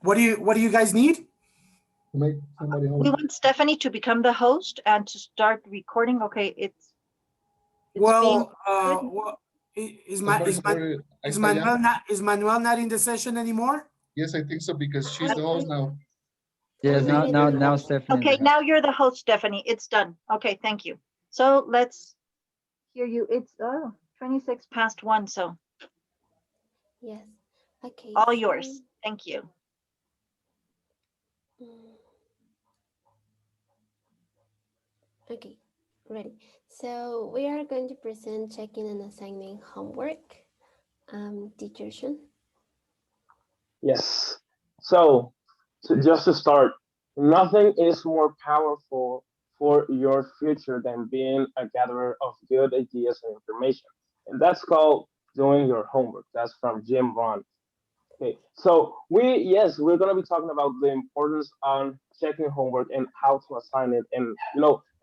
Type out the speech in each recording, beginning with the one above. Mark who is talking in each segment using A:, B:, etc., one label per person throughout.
A: What do you guys need?
B: To make somebody
C: We want Stephanie to become the host and to start recording. Okay, it's
A: Well,
C: being
A: is Manuel not in the session anymore?
B: Yes, I think so, because she's the host now.
D: Yes, now Stephanie.
C: okay. Now you're the host, Stephanie. It's done. Okay, thank you. So let's hear you. It's 26 past 1, so
E: Yes. Okay.
C: all yours. Thank you.
E: Okay, ready. So we are going to present checking and assigning homework. Teacher Shun.
F: Yes. So, just to start, nothing is more powerful for your future than being a gatherer of good ideas and information. And that's called doing your homework. That's from Jim Rohn. Okay. So yes, we're gonna be talking about the importance on checking homework and how to assign it, and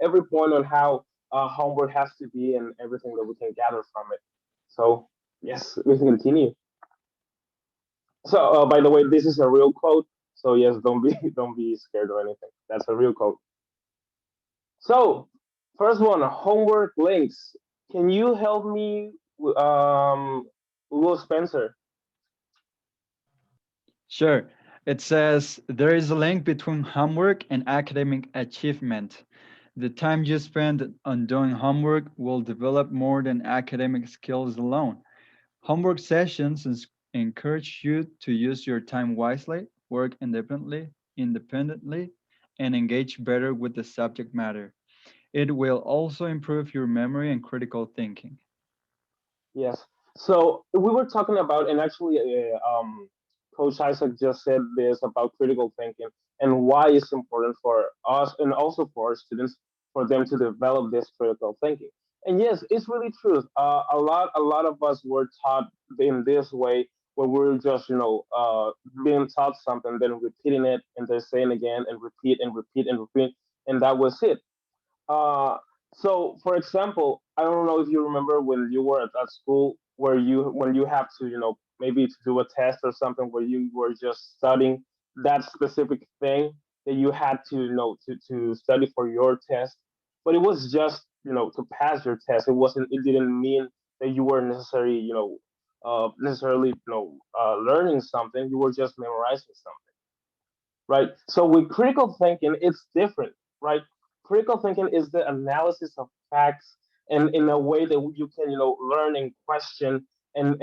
F: every point on how homework has to be and everything that we can gather from it. So yes, we can continue. So, by the way, this is a real quote. So yes, don't be don't be scared or anything. That's a real quote. So, first one, homework links. Can you help me, Will Spencer?
D: Sure. It says there is a link between homework and academic achievement. The time you spend on doing homework will develop more than academic skills alone. Homework sessions encourage you to use your time wisely, work independently, and engage better with the subject matter. It will also improve your memory and critical thinking.
F: Yes. So we were talking about, and actually, Coach Isaac just said this about critical thinking and why it's important for us and also for our students for them to develop this critical thinking. And yes, it's really true. A lot of us were taught in this way, where we're just, being taught something, then repeating it, and then saying again, and repeat and repeat and repeat, and that was it. Uh, so, for example, I don't know if you remember when you were at school, where when you have to, maybe to do a test or something, where you were just studying that specific thing that you had to, to study for your test, but it was just, to pass your test. It didn't mean that you were necessarily, learning something. You were just memorizing something, right? So with critical thinking, it's different, right? Critical thinking is the analysis of facts, and in a way that you can, learn and question, and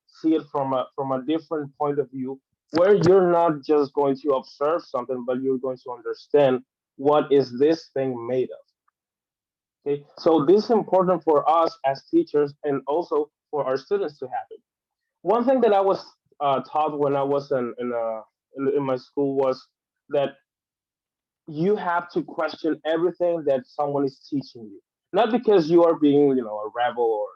F: see it from a different point of view, where you're not just going to observe something, but you're going to understand what is this thing made of. Okay, so this is important for us as teachers and also for our students to have it. One thing that I was taught when I was in my school was that you have to question everything that someone is teaching you. Not because you are being, a rebel, or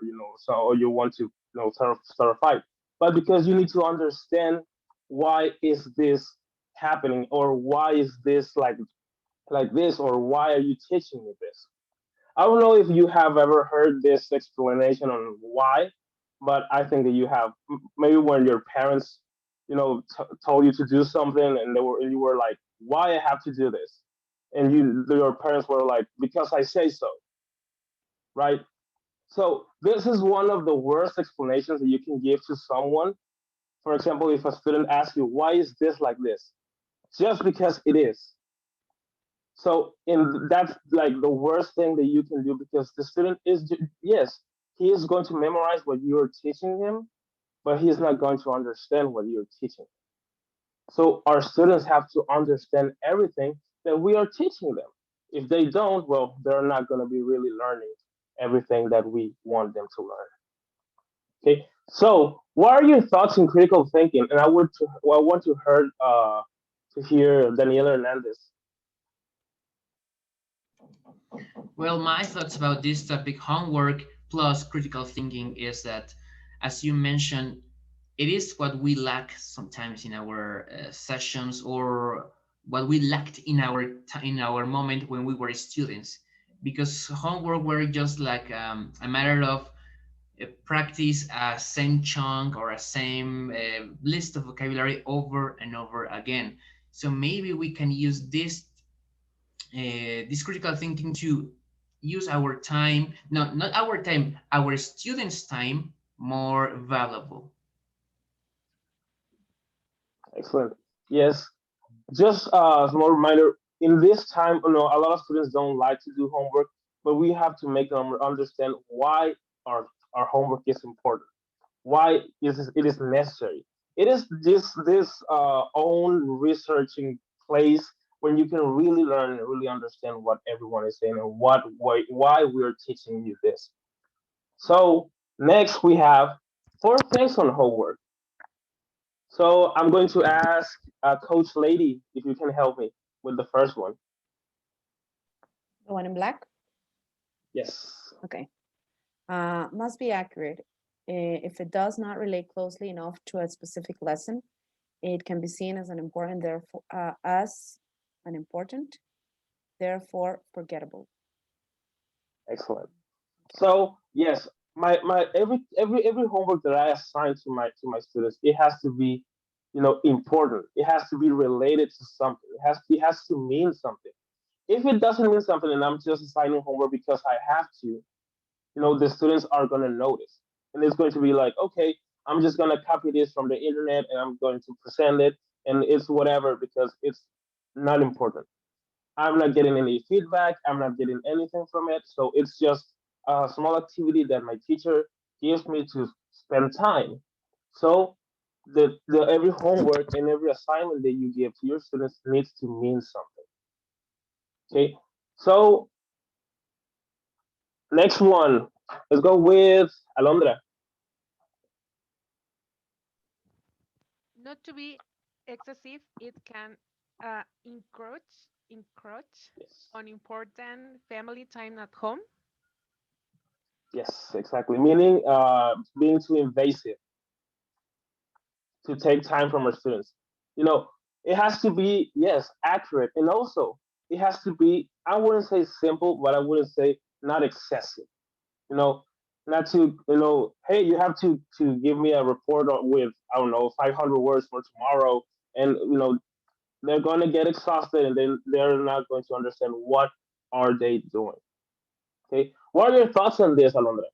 F: or you want to, start a fight, but because you need to understand why is this happening, or why is this like this, or why are you teaching me this? I don't know if you have ever heard this explanation on why, but I think that you have. Maybe when your parents, told you to do something, and you were like, "Why I have to do this?" And your parents were like, "Because I say so," right? So this is one of the worst explanations that you can give to someone. For example, if a student asks you, "Why is this like this?" Just because it is. So in that's like the worst thing that you can do, because the student yes, he is going to memorize what you're teaching him, but he's not going to understand what you're teaching. So our students have to understand everything that we are teaching them. If they don't, well, they're not going to be really learning everything that we want them to learn. Okay. So what are your thoughts in critical thinking? And I want to hear Daniela Hernandez.
G: Well, my thoughts about this topic, homework plus critical thinking, is that, as you mentioned, it is what we lack sometimes in our sessions, or what we lacked in our moment when we were students, because homework were just like a matter of practice a same chunk or a same list of vocabulary over and over again. So maybe we can use this critical thinking to use our time, not our time, our students' time more valuable.
F: Excellent. Yes. Just a small reminder, in this time, a lot of students don't like to do homework, but we have to make them understand why our homework is important, why it is necessary. It is this own researching place when you can really learn and really understand what everyone is saying and why we're teaching you this. So next we have four things on homework. So I'm going to ask Coach Lady if you can help me with the first one.
H: The one in black?
F: Yes.
H: Okay. Must be accurate. If it does not relate closely enough to a specific lesson, it can be seen as an important, therefore, as unimportant, therefore forgettable.
F: Excellent. So yes, my every homework that I assign to my students, it has to be, important. It has to be related to something. It has to mean something. If it doesn't mean something and I'm just assigning homework because I have to, the students are gonna notice. And it's going to be like, okay, I'm just gonna copy this from the internet and I'm going to present it and it's whatever because it's not important. I'm not getting any feedback. I'm not getting anything from it. So it's just a small activity that my teacher gives me to spend time. So the every homework and every assignment that you give to your students needs to mean something. Okay. So next one, let's go with Alondra.
I: Not to be excessive, it can encroach
F: Yes.
I: on important family time at home.
F: Yes, exactly. Meaning being too invasive to take time from our students. You know, it has to be, yes, accurate. And also, it has to be, I wouldn't say simple, but I wouldn't say not excessive. You know, not to, hey, you have to give me a report with, I don't know, 500 words for tomorrow. And, they're going to get exhausted and then they're not going to understand what are they doing. Okay. What are your thoughts on this, Alondra?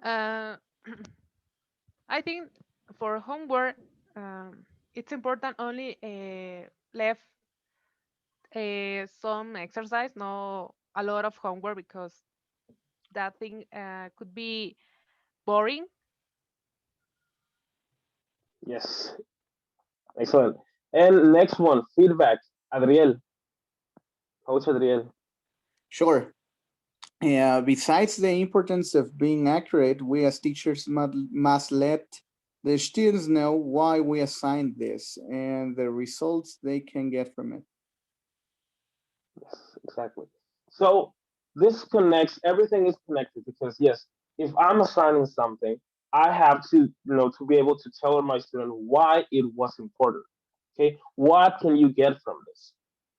I: Uh, I think for homework, it's important only left some exercise, no a lot of homework because that thing could be boring.
F: Yes. Excellent. And next one, feedback. Adriel, Coach Adriel.
J: Sure. Besides the importance of being accurate, we as teachers must let the students know why we assigned this and the results they can get from it.
F: Yes, exactly. So this connects, everything is connected because yes, if I'm assigning something, I have to be able to tell my student why it was important. Okay, what can you get from this?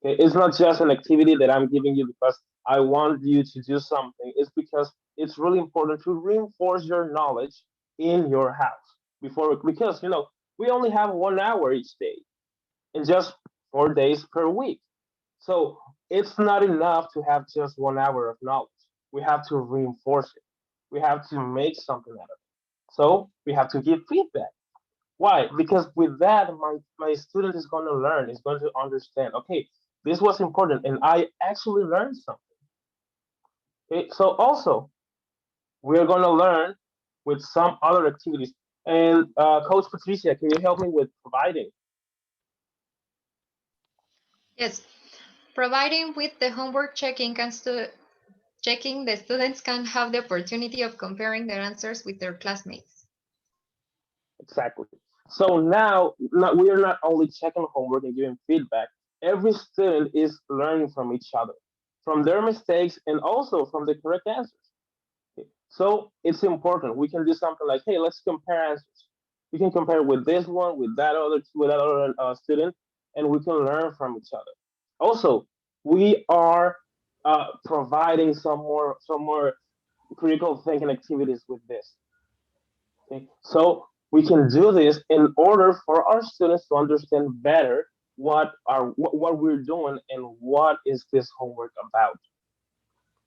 F: Okay, it's not just an activity that I'm giving you because I want you to do something. It's because it's really important to reinforce your knowledge in your house because we only have 1 hour each day and just 4 days per week. So it's not enough to have just 1 hour of knowledge. We have to reinforce it. We have to make something out of it. So we have to give feedback. Why? Because with that, my student is going to learn, is going to understand, okay, this was important and I actually learned something. Okay? So also, we're going to learn with some other activities. And Coach Patricia, can you help me with providing?
K: Yes, providing with the homework checking checking the students can have the opportunity of comparing their answers with their classmates.
F: Exactly. So now, we are not only checking homework and giving feedback. Every student is learning from each other, from their mistakes, and also from the correct answers. Okay. So it's important. We can do something like, hey, let's compare answers. We can compare with this one, with that other student, and we can learn from each other. Also, we are providing some more critical thinking activities with this. Okay, so we can do this in order for our students to understand better what we're doing and what is this homework about.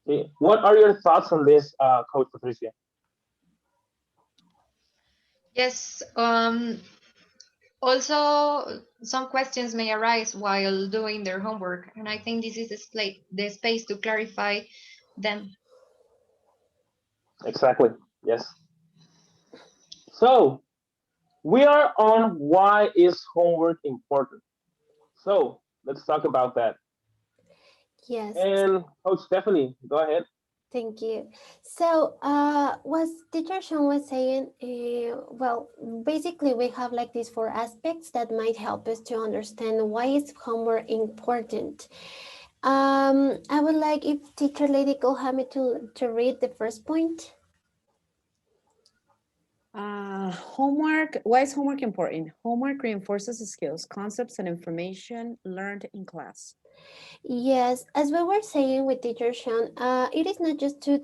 F: Okay, what are your thoughts on this, Coach Patricia?
K: Yes. Also, some questions may arise while doing their homework, and I think this is the space to clarify them.
F: Exactly. Yes. So we are on why is homework important. So let's talk about that.
E: Yes.
F: And Coach Stephanie, go ahead.
E: Thank you. So, what teacher Sean was saying, well, basically we have like these four aspects that might help us to understand why is homework important. I would like if teacher Lady could have me to read the first point.
H: Homework, why is homework important? Homework reinforces the skills, concepts, and information learned in class.
E: Yes, as we were saying with teacher Sean, it is not just to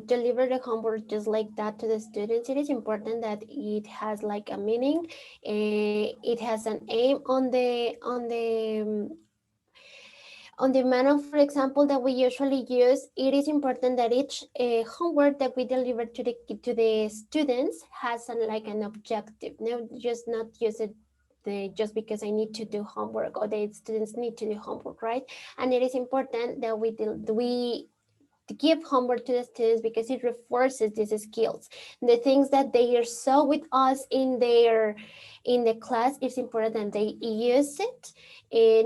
E: deliver the homework just like that to the students. It is important that it has like a meaning. It has an aim on the manual, for example, that we usually use. It is important that each homework that we deliver to the students has like an objective. No, just not use it just because I need to do homework or the students need to do homework, right? And it is important that we to give homework to the students because it reinforces these skills. The things that they are saw with us in the class, it's important that they use it,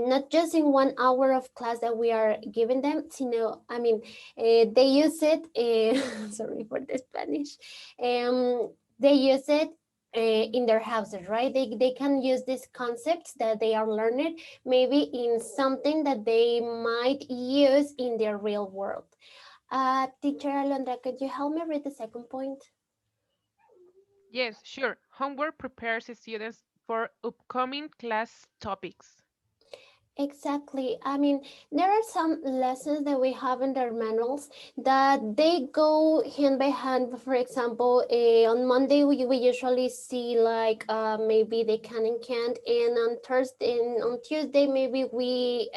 E: not just in 1 hour of class that we are giving them, I mean, they use it, sorry for the Spanish, they use it in their houses, right? They can use these concepts that they are learning maybe in something that they might use in their real world. Teacher Alondra, could you help me read the second point?
I: Yes, sure. Homework prepares the students for upcoming class topics.
E: Exactly. I mean, there are some lessons that we have in their manuals that they go hand by hand. For example, on Monday we usually see like maybe they can and can't, and on Thursday and on Tuesday maybe we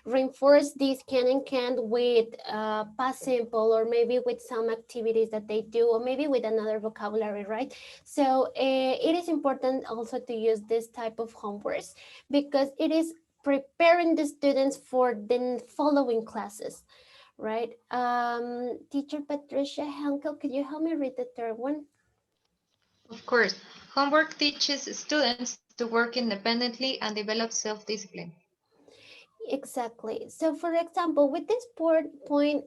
E: reinforce this can and can't with past simple or maybe with some activities that they do or maybe with another vocabulary, right? So it is important also to use this type of homeworks because it is preparing the students for the following classes, right? Teacher Patricia Henkel, could you help me read the third one?
K: Of course, homework teaches students to work independently and develop self-discipline.
E: Exactly. So, for example, with this point,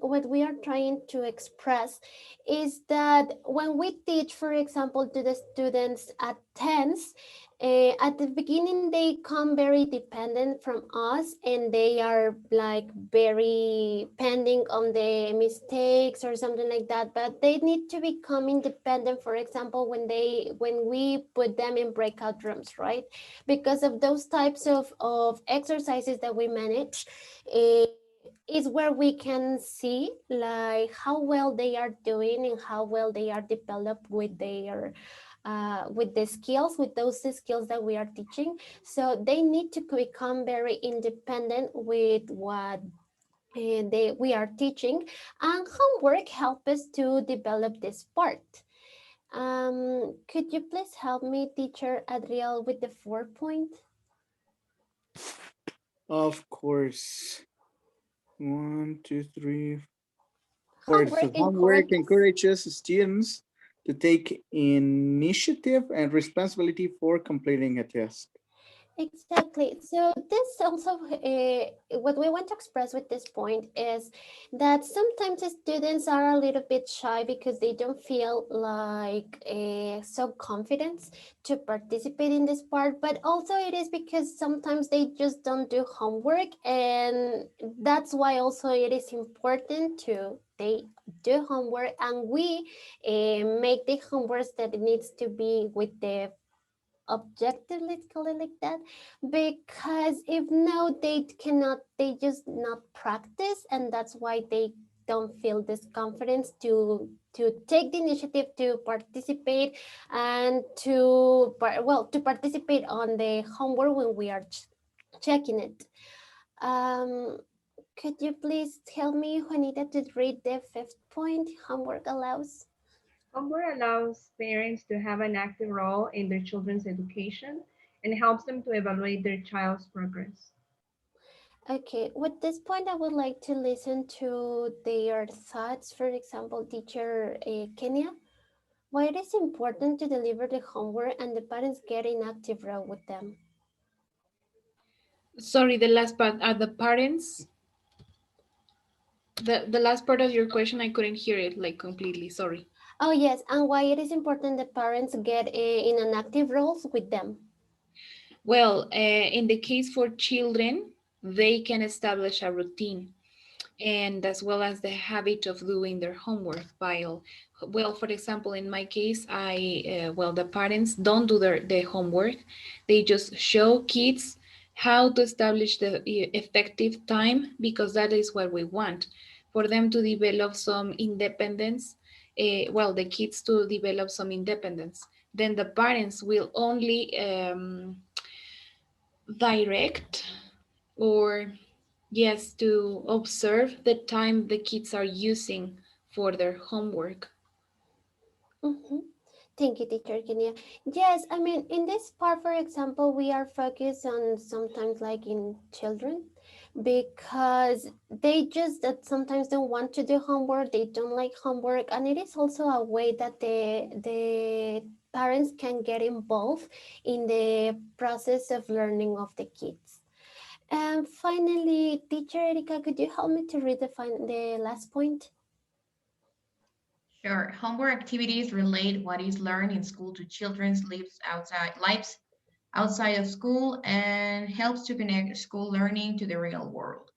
E: what we are trying to express is that when we teach, for example, to the students at 10s, at the beginning, they come very dependent from us and they are like very pending on the mistakes or something like that. But they need to become independent, for example, when we put them in breakout rooms, right? Because of those types of exercises that we manage, is where we can see like how well they are doing and how well they are developed with the skills, with those skills that we are teaching. So they need to become very independent with what we are teaching, and homework help us to develop this part. Could you please help me, teacher Adriel, with the 4 point?
J: Of course. 1, 2, 3, 4. So homework encourages students to take initiative and responsibility for completing a task.
E: Exactly. So this also, what we want to express with this point is that sometimes the students are a little bit shy because they don't feel like so confident to participate in this part, but also it is because sometimes they just don't do homework, and that's why also it is important to they do homework and we make the homework that it needs to be with the objective, let's call it like that, because if no, they just not practice, and that's why they don't feel this confidence to take the initiative to participate and to participate on the homework when we are checking it. Um, could you please tell me, Juanita, to read the fifth point? Homework allows.
L: Homework allows parents to have an active role in their children's education and helps them to evaluate their child's progress.
E: Okay, with this point, I would like to listen to their thoughts. For example, teacher Kenya, why it is important to deliver the homework and the parents get in active role with them?
M: Sorry, the last part are the parents. The last part of your question, I couldn't hear it like completely. Sorry.
E: Oh yes, and why it is important that parents get in an active roles with them?
M: Well, in the case for children, they can establish a routine and as well as the habit of doing their homework while, well, for example, in my case, the parents don't do the homework. They just show kids how to establish the effective time, because that is what we want, for them to develop some independence. The kids to develop some independence. Then the parents will only direct, or yes, to observe the time the kids are using for their homework.
E: Mm-hmm. Thank you, teacher Kenya. Yes, I mean, in this part, for example, we are focused on sometimes like in children, because they just that sometimes don't want to do homework, they don't like homework, and it is also a way that the parents can get involved in the process of learning of the kids. And finally, teacher Erika, could you help me to read the last point?
N: Sure. Homework activities relate what is learned in school to children's lives outside of school and helps to connect school learning to the real world.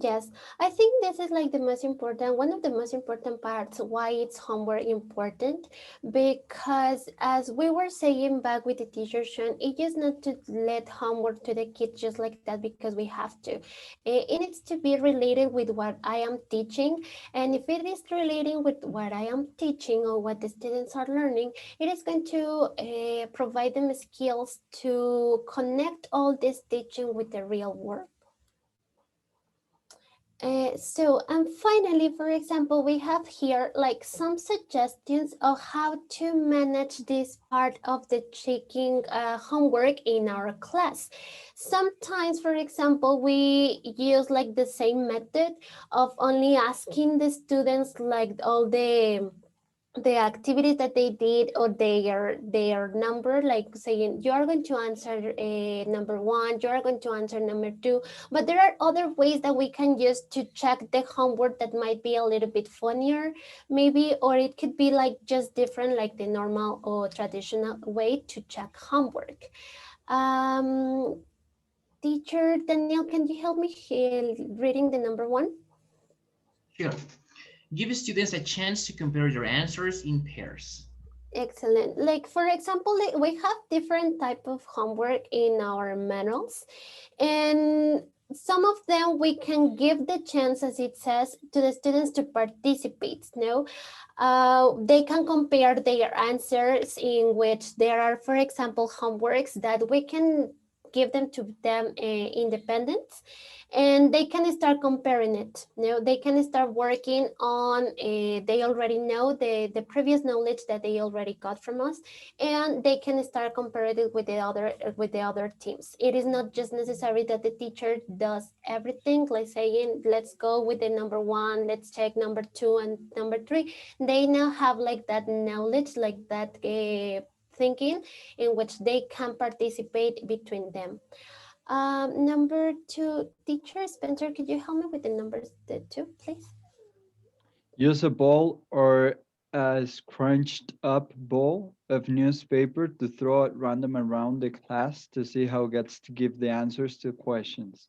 E: Yes, I think this is like one of the most important parts why it's homework important, because as we were saying back with the teacher Sean, it is not to let homework to the kids just like that because we have to. It needs to be related with what I am teaching, and if it is relating with what I am teaching or what the students are learning, it is going to provide them skills to connect all this teaching with the real world. And finally, for example, we have here like some suggestions of how to manage this part of the checking homework in our class. Sometimes, for example, we use like the same method of only asking the students like all the activities that they did or their number, like saying you are going to answer number one, you are going to answer number two, but there are other ways that we can use to check the homework that might be a little bit funnier maybe, or it could be like just different like the normal or traditional way to check homework. Teacher Daniel, can you help me reading the number one?
G: Sure. Give students a chance to compare their answers in pairs.
E: Excellent. Like for example, we have different type of homework in our manuals, and some of them we can give the chance, as it says, to the students to participate. No, they can compare their answers, in which there are, for example, homeworks that we can give them to them independent, and they can start comparing it. They can start working on they already know the previous knowledge that they already got from us, and they can start comparing it with the other teams. It is not just necessary that the teacher does everything, like saying let's go with the number one, let's check number two and number three. They now have like that knowledge, like that thinking, in which they can participate between them. Number two, teacher Spencer, could you help me with the numbers two, please?
D: Use a ball or a scrunched up ball of newspaper to throw it random around the class to see how it gets to give the answers to questions.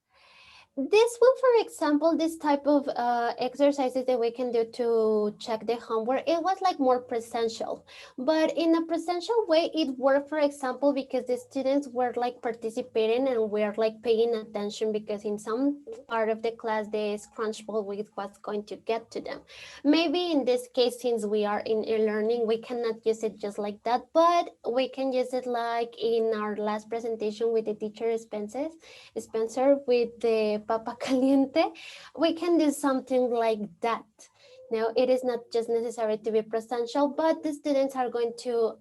E: This one, for example, this type of exercises that we can do to check the homework, it was like more presential. But in a presential way, it worked, for example, because the students were like participating and were like paying attention because in some part of the class, the scrunchball with was going to get to them. Maybe in this case, since we are in e-learning, we cannot use it just like that, but we can use it like in our last presentation with the teacher Spencer with the papa caliente, we can do something like that. Now, it is not just necessary to be presential, but the students are going to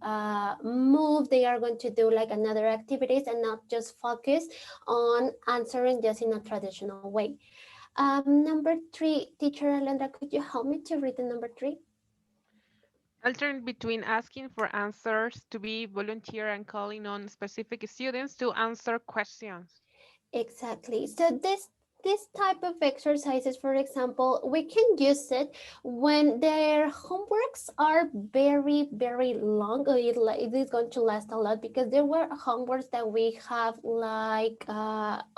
E: move, they are going to do like another activities and not just focus on answering just in a traditional way. Number 3, teacher Alondra, could you help me to read the number 3?
I: Alternate between asking for answers to be volunteer and calling on specific students to answer questions.
E: Exactly. So this type of exercises, for example, we can use it when their homeworks are very, very long. It is going to last a lot because there were homeworks that we have like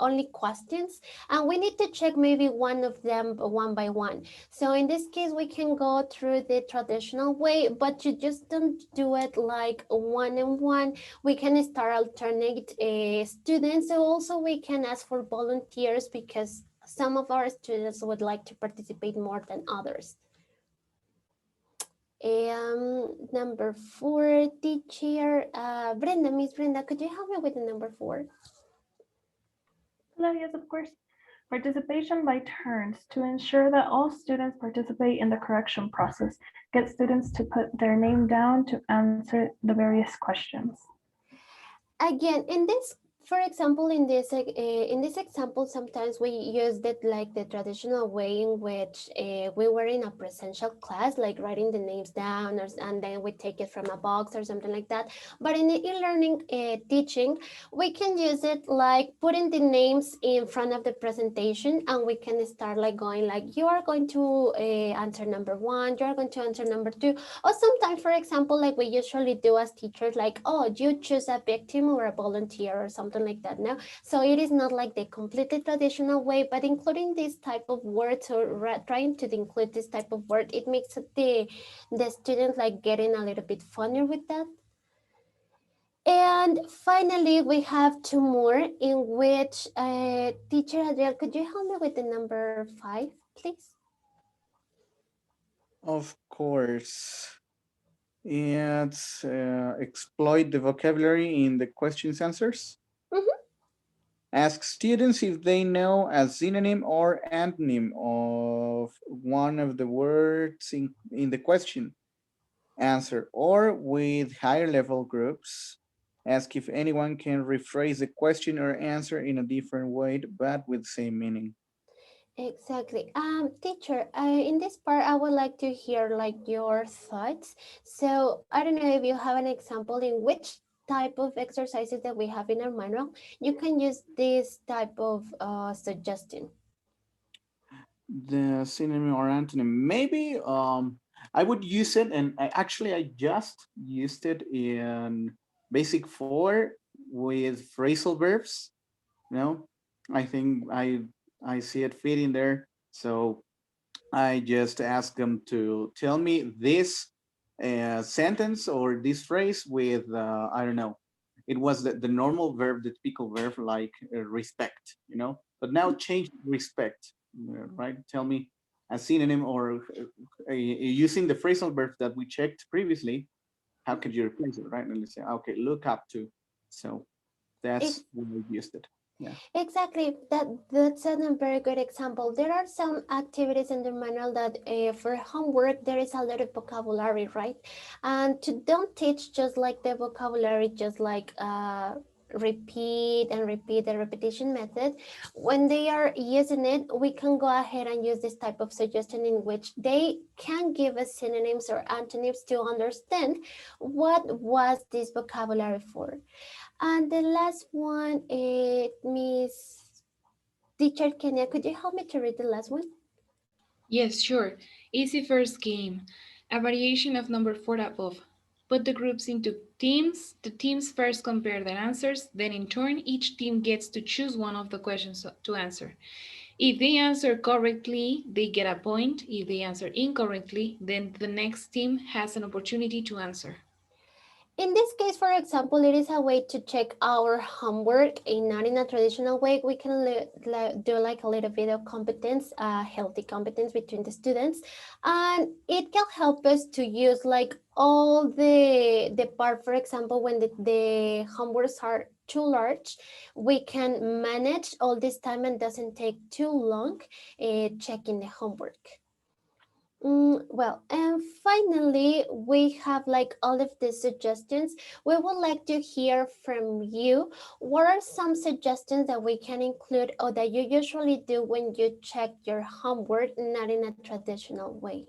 E: only questions and we need to check maybe one of them one by one. So in this case, we can go through the traditional way, but you just don't do it like one on one. We can start alternate students. So also we can ask for volunteers because some of our students would like to participate more than others. Number 4, teacher Brenda, Miss Brenda, could you help me with the number 4?
O: Hello, yes, of course. Participation by turns to ensure that all students participate in the correction process. Get students to put their name down to answer the various questions.
E: Again, in this, for example, in this example, sometimes we used it like the traditional way in which we were in a presential class, like writing the names down, and then we take it from a box or something like that. But in the e-learning teaching, we can use it like putting the names in front of the presentation, and we can start like going like, you are going to answer number 1, you are going to answer number 2, or sometimes, for example, like we usually do as teachers, like, oh, you choose a victim or a volunteer or something like that now. So it is not like the completely traditional way, but including this type of words or trying to include this type of word, it makes the students like getting a little bit funnier with that. And finally, we have 2 more in which teacher Adriel, could you help me with the number 5, please?
J: Of course. It's exploit the vocabulary in the questions answers. Ask students if they know a synonym or antonym of one of the words in the question answer, or with higher level groups, ask if anyone can rephrase the question or answer in a different way, but with the same meaning.
E: Exactly. Teacher, in this part, I would like to hear like your thoughts. So I don't know if you have an example in which type of exercises that we have in our manual, you can use this type of suggestion.
J: The synonym or antonym, maybe I would use it, and I just used it in basic 4 with phrasal verbs. You know, I think I see it fitting there, so I just ask them to tell me this sentence or this phrase with I don't know. It was the normal verb, the typical verb like respect, you know. But now change respect, right? Tell me a synonym or using the phrasal verb that we checked previously. How could you replace it, right? And let's say, okay, look up to. So that's when we used it. Yeah.
E: Exactly. That's a very good example. There are some activities in the manual that for homework, there is a lot of vocabulary, right? And to don't teach just like the vocabulary, just like repeat and repeat the repetition method. When they are using it, we can go ahead and use this type of suggestion in which they can give us synonyms or antonyms to understand what was this vocabulary for. And the last one is Miss Teacher Kenya. Could you help me to read the last one?
M: Yes, sure. Easy first game. A variation of number 4 above. Put the groups into teams. The teams first compare their answers. Then in turn, each team gets to choose one of the questions to answer. If they answer correctly, they get a point. If they answer incorrectly, then the next team has an opportunity to answer.
E: In this case, for example, it is a way to check our homework and not in a traditional way. We can do like a little bit of competence, healthy competence between the students. And it can help us to use like all the part, for example, when the homeworks are too large, we can manage all this time and doesn't take too long checking the homework. Well, and finally, we have like all of these suggestions. We would like to hear from you. What are some suggestions that we can include or that you usually do when you check your homework, not in a traditional way?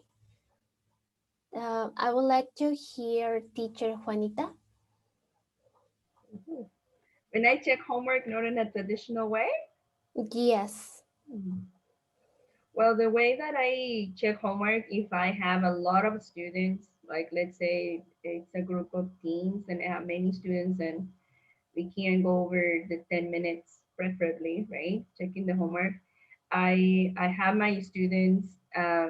E: I would like to hear teacher Juanita.
L: When I check homework, not in a traditional way?
E: Yes.
L: Well, the way that I check homework, if I have a lot of students, like let's say it's a group of teens and I have many students and we can't go over the 10 minutes preferably, right? Checking the homework. I have my students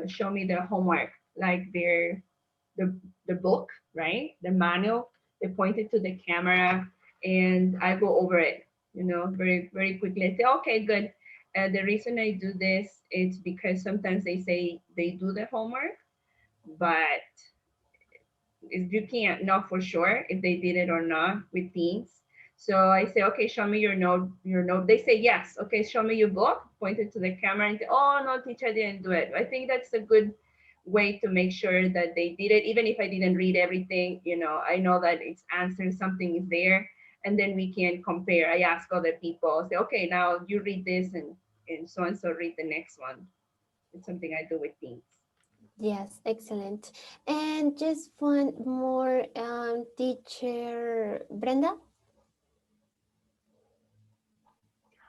L: show me their homework, like the book, right? The manual. They point it to the camera and I go over it, very, very quickly. I say, okay, good. The reason I do this is because sometimes they say they do the homework, but you can't know for sure if they did it or not with teens. So I say, okay, show me your note, your note. They say yes. Okay, show me your book, point it to the camera and say, oh no, teacher, I didn't do it. I think that's a good way to make sure that they did it. Even if I didn't read everything, I know that it's answering something is there. And then we can compare. I ask other people, say, okay, now you read this and so read the next one. It's something I do with teens.
E: Yes, excellent. And just one more, teacher Brenda.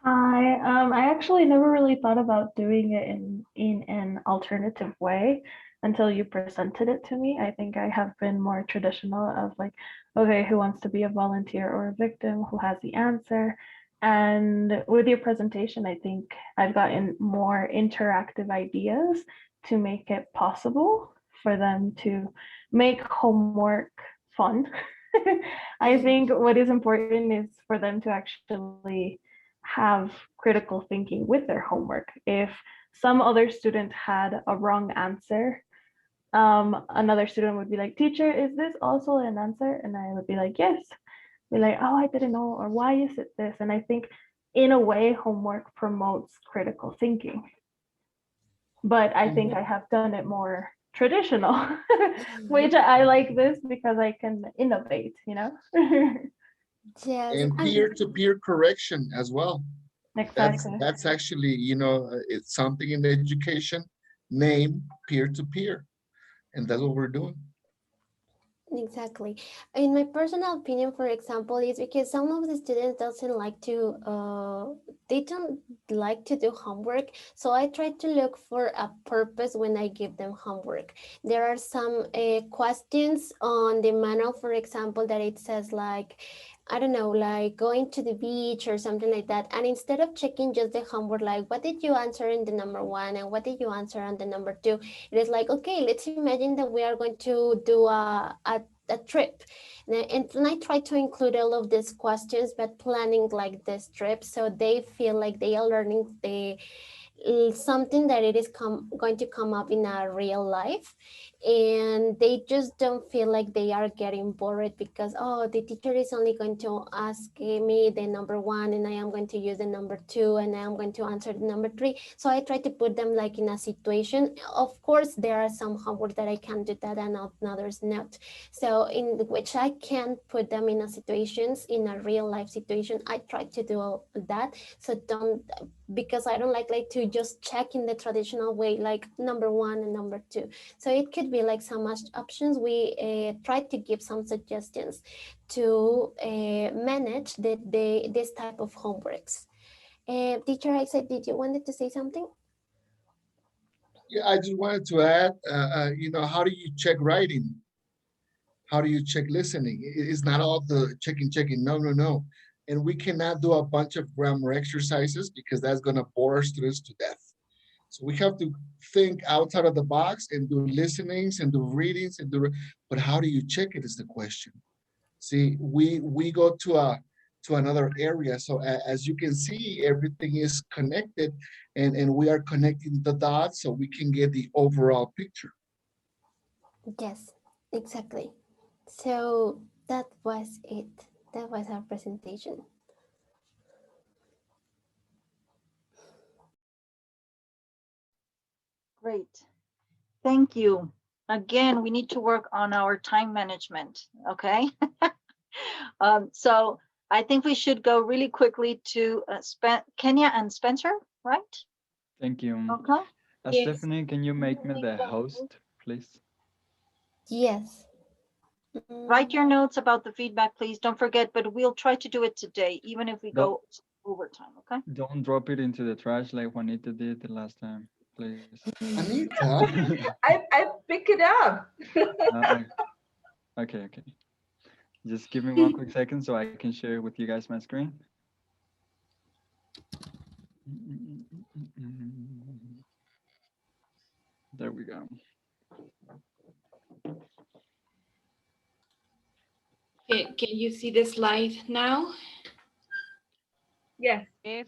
O: Hi, I actually never really thought about doing it in an alternative way until you presented it to me. I think I have been more traditional of like, okay, who wants to be a volunteer or a victim? Who has the answer? And with your presentation, I think I've gotten more interactive ideas to make it possible for them to make homework fun. I think what is important is for them to actually have critical thinking with their homework. If some other student had a wrong answer, another student would be like, teacher, is this also an answer? And I would be like, yes. Be like, oh, I didn't know, or why is it this? And I think in a way, homework promotes critical thinking. But I think I have done it more traditional, which I like this because I can innovate,
E: Yes.
B: And peer-to-peer correction as well.
O: Exactly.
B: That's actually, it's something in education, name peer-to-peer. And that's what we're doing.
E: Exactly. In my personal opinion, for example, is because some of the students they don't like to do homework. So I try to look for a purpose when I give them homework. There are some questions on the manual, for example, that it says like, I don't know, like going to the beach or something like that. And instead of checking just the homework, like what did you answer in the number one and what did you answer on the number two? It is like, okay, let's imagine that we are going to do a trip. And I try to include all of these questions, but planning like this trip so they feel like they are learning something that it is going to come up in a real life, and they just don't feel like they are getting bored because, oh, the teacher is only going to ask me the number one and I am going to use the number two and I am going to answer the number three. So I try to put them like in a situation. Of course, there are some homework that I can do that and others not. So in which I can put them in a situations, in a real life situation, I try to do that. So don't, because I don't like to just check in the traditional way, like number one and number two. So it could be like some options. We try to give some suggestions to manage this type of homeworks. Teacher Isaac, did you wanted to say something?
B: Yeah, I just wanted to add, how do you check writing? How do you check listening? It's not all the checking. No. And we cannot do a bunch of grammar exercises because that's gonna bore our students to death. So we have to think outside of the box and do listenings and do readings and but how do you check it is the question. See, we go to another area. So as you can see, everything is connected and we are connecting the dots so we can get the overall picture.
E: Yes, exactly. So that was it. That was our presentation.
C: Great. Thank you. Again, we need to work on our time management, okay? So I think we should go really quickly to Kenya and Spencer, right?
D: Thank you.
C: Okay.
M: Yes.
D: Stephanie, can you make me the host, please?
E: Yes.
C: Write your notes about the feedback, please. Don't forget, but we'll try to do it today, even if we go overtime, okay?
D: Don't drop it into the trash like Juanita did the last time, please.
B: Anita?
L: I pick it up.
D: Okay. Just give me 1 quick second so I can share with you guys my screen. There we go.
M: Can you see the slide now?
L: Yes.
I: Yes.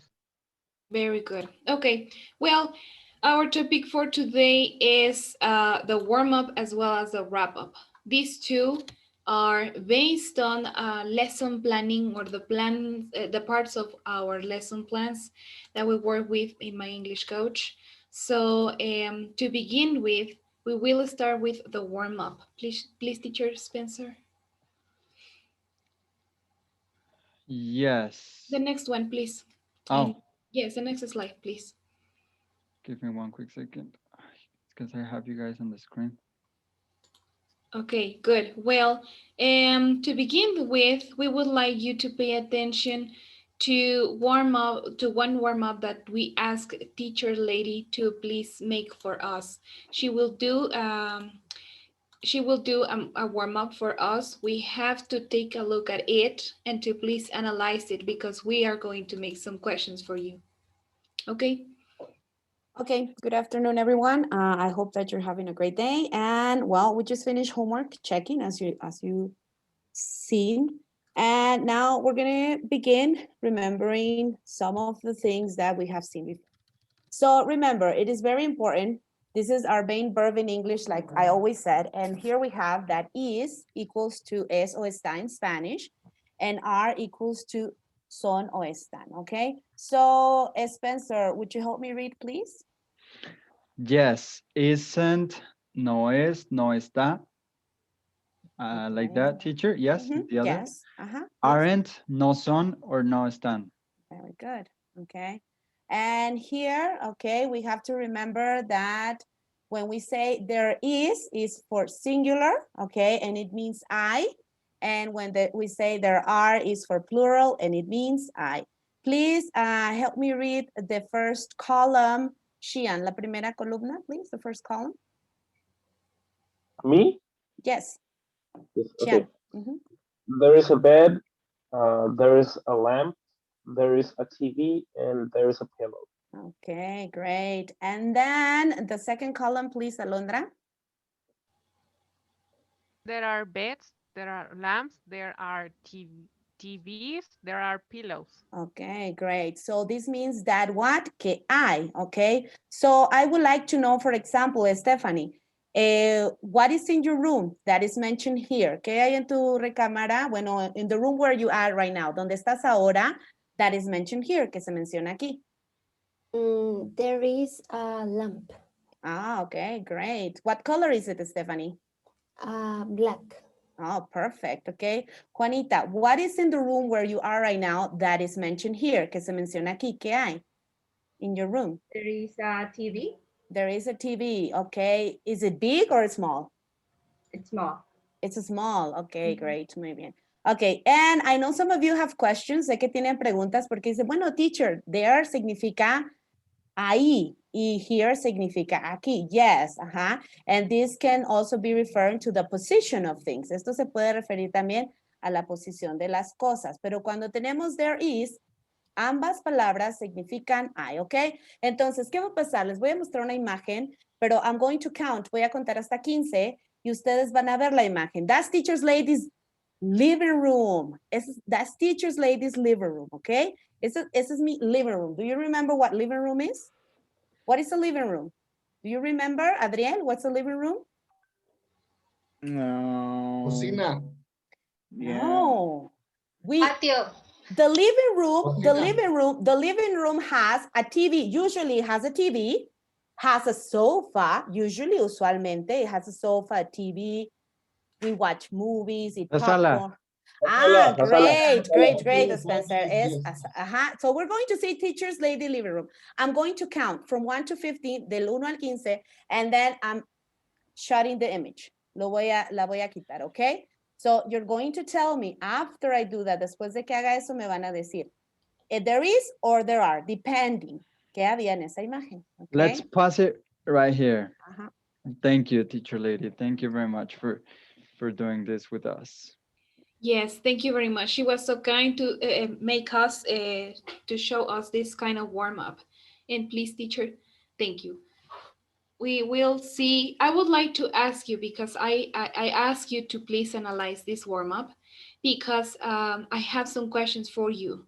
M: Very good. Okay. Well, our topic for today is the warm-up as well as the wrap-up. These two are based on lesson planning or the plans, the parts of our lesson plans that we work with in my English coach. So to begin with, we will start with the warm-up. Please, teacher Spencer.
D: Yes.
M: The next one, please.
D: Oh.
M: Yes, the next slide, please.
D: Give me 1 quick second. It's because I have you guys on the screen.
M: Okay, good. Well, to begin with, we would like you to pay attention to one warm up that we ask teacher lady to please make for us. She will do a warm up for us. We have to take a look at it and to please analyze it because we are going to make some questions for you. Okay.
H: Okay, good afternoon, everyone. I hope that you're having a great day. And well, we just finished homework checking as you seen. And now we're gonna begin remembering some of the things that we have seen before. So remember, it is very important. This is our main verb in English, like I always said. And here we have that is equals to es o está in Spanish, and are equals to son o están, okay? So Spencer, would you help me read, please?
D: Yes, isn't, no es, no está. Like that, teacher? Yes, the other.
H: Yes.
D: Aren't, no son, or no están.
H: Very good. Okay. And here, okay, we have to remember that when we say there is for singular, okay, and it means I. And when we say there are is for plural and it means I. Please help me read the first column. Xian, la primera columna, please, the first column.
F: Me?
H: Yes.
F: Okay.
H: Mm-hmm.
F: There is a bed, there is a lamp, there is a TV, and there is a pillow.
H: Okay, great. And then the second column, please, Alondra.
I: There are beds, there are lamps, there are TVs, there are pillows.
H: Okay, great. So this means that what? Que hay, okay? So I would like to know, for example, Stephanie, what is in your room that is mentioned here? ¿Qué hay en tu recámara? Bueno, in the room where you are right now, ¿dónde estás ahora? That is mentioned here, que se menciona aquí.
E: There is a lamp.
H: Ah, okay, great. What color is it, Stephanie?
E: Black.
H: Oh, perfect. Okay. Juanita, what is in the room where you are right now that is mentioned here? Que se menciona aquí. ¿Qué hay in your room?
L: There is a TV.
H: There is a TV. Okay. Is it big or small?
L: It's small.
H: It's a small. Okay, great. Muy bien. Okay. And I know some of you have questions. Sé que tienen preguntas porque dice, bueno, teacher, there significa ahí. Y here significa aquí. Yes. And this can also be referring to the position of things. Esto se puede referir también a la posición de las cosas. Pero cuando tenemos there is, ambas palabras significan hay, ¿ok? Entonces, ¿qué va a pasar? Les voy a mostrar una imagen, pero I'm going to count. Voy a contar hasta 15 y ustedes van a ver la imagen. That's teacher's ladies living room. That's teacher's ladies living room, ¿ok? Ese is mi living room. Do you remember what living room is? What is a living room? Do you remember, Adriel, what's a living room?
J: No.
B: Cocina.
J: Yeah.
H: No.
K: Patio.
H: The living room,
B: Cocina.
H: the living room has a TV, usually it has a TV, has a sofa, usualmente it has a sofa, a TV, we watch movies, eat
D: La sala.
H: popcorn.
F: La sala.
H: Great, Spencer.
B: Yes.
H: So we're going to say teacher's lady living room. I'm going to count from 1 to 15, del 1 al 15, and then I'm shutting the image. La voy a quitar, okay? So you're going to tell me after I do that, después de que haga eso, me van a decir, there is or there are, depending. ¿Qué había en esa imagen? Okay?
D: Let's pause it right here.
H: Ajá.
D: Thank you, teacher lady. Thank you very much for doing this with us.
M: Yes, thank you very much. She was so kind to make us, to show us this kind of warm-up. And please, teacher, thank you. We will see. I would like to ask you, because I ask you to please analyze this warm-up, because I have some questions for you.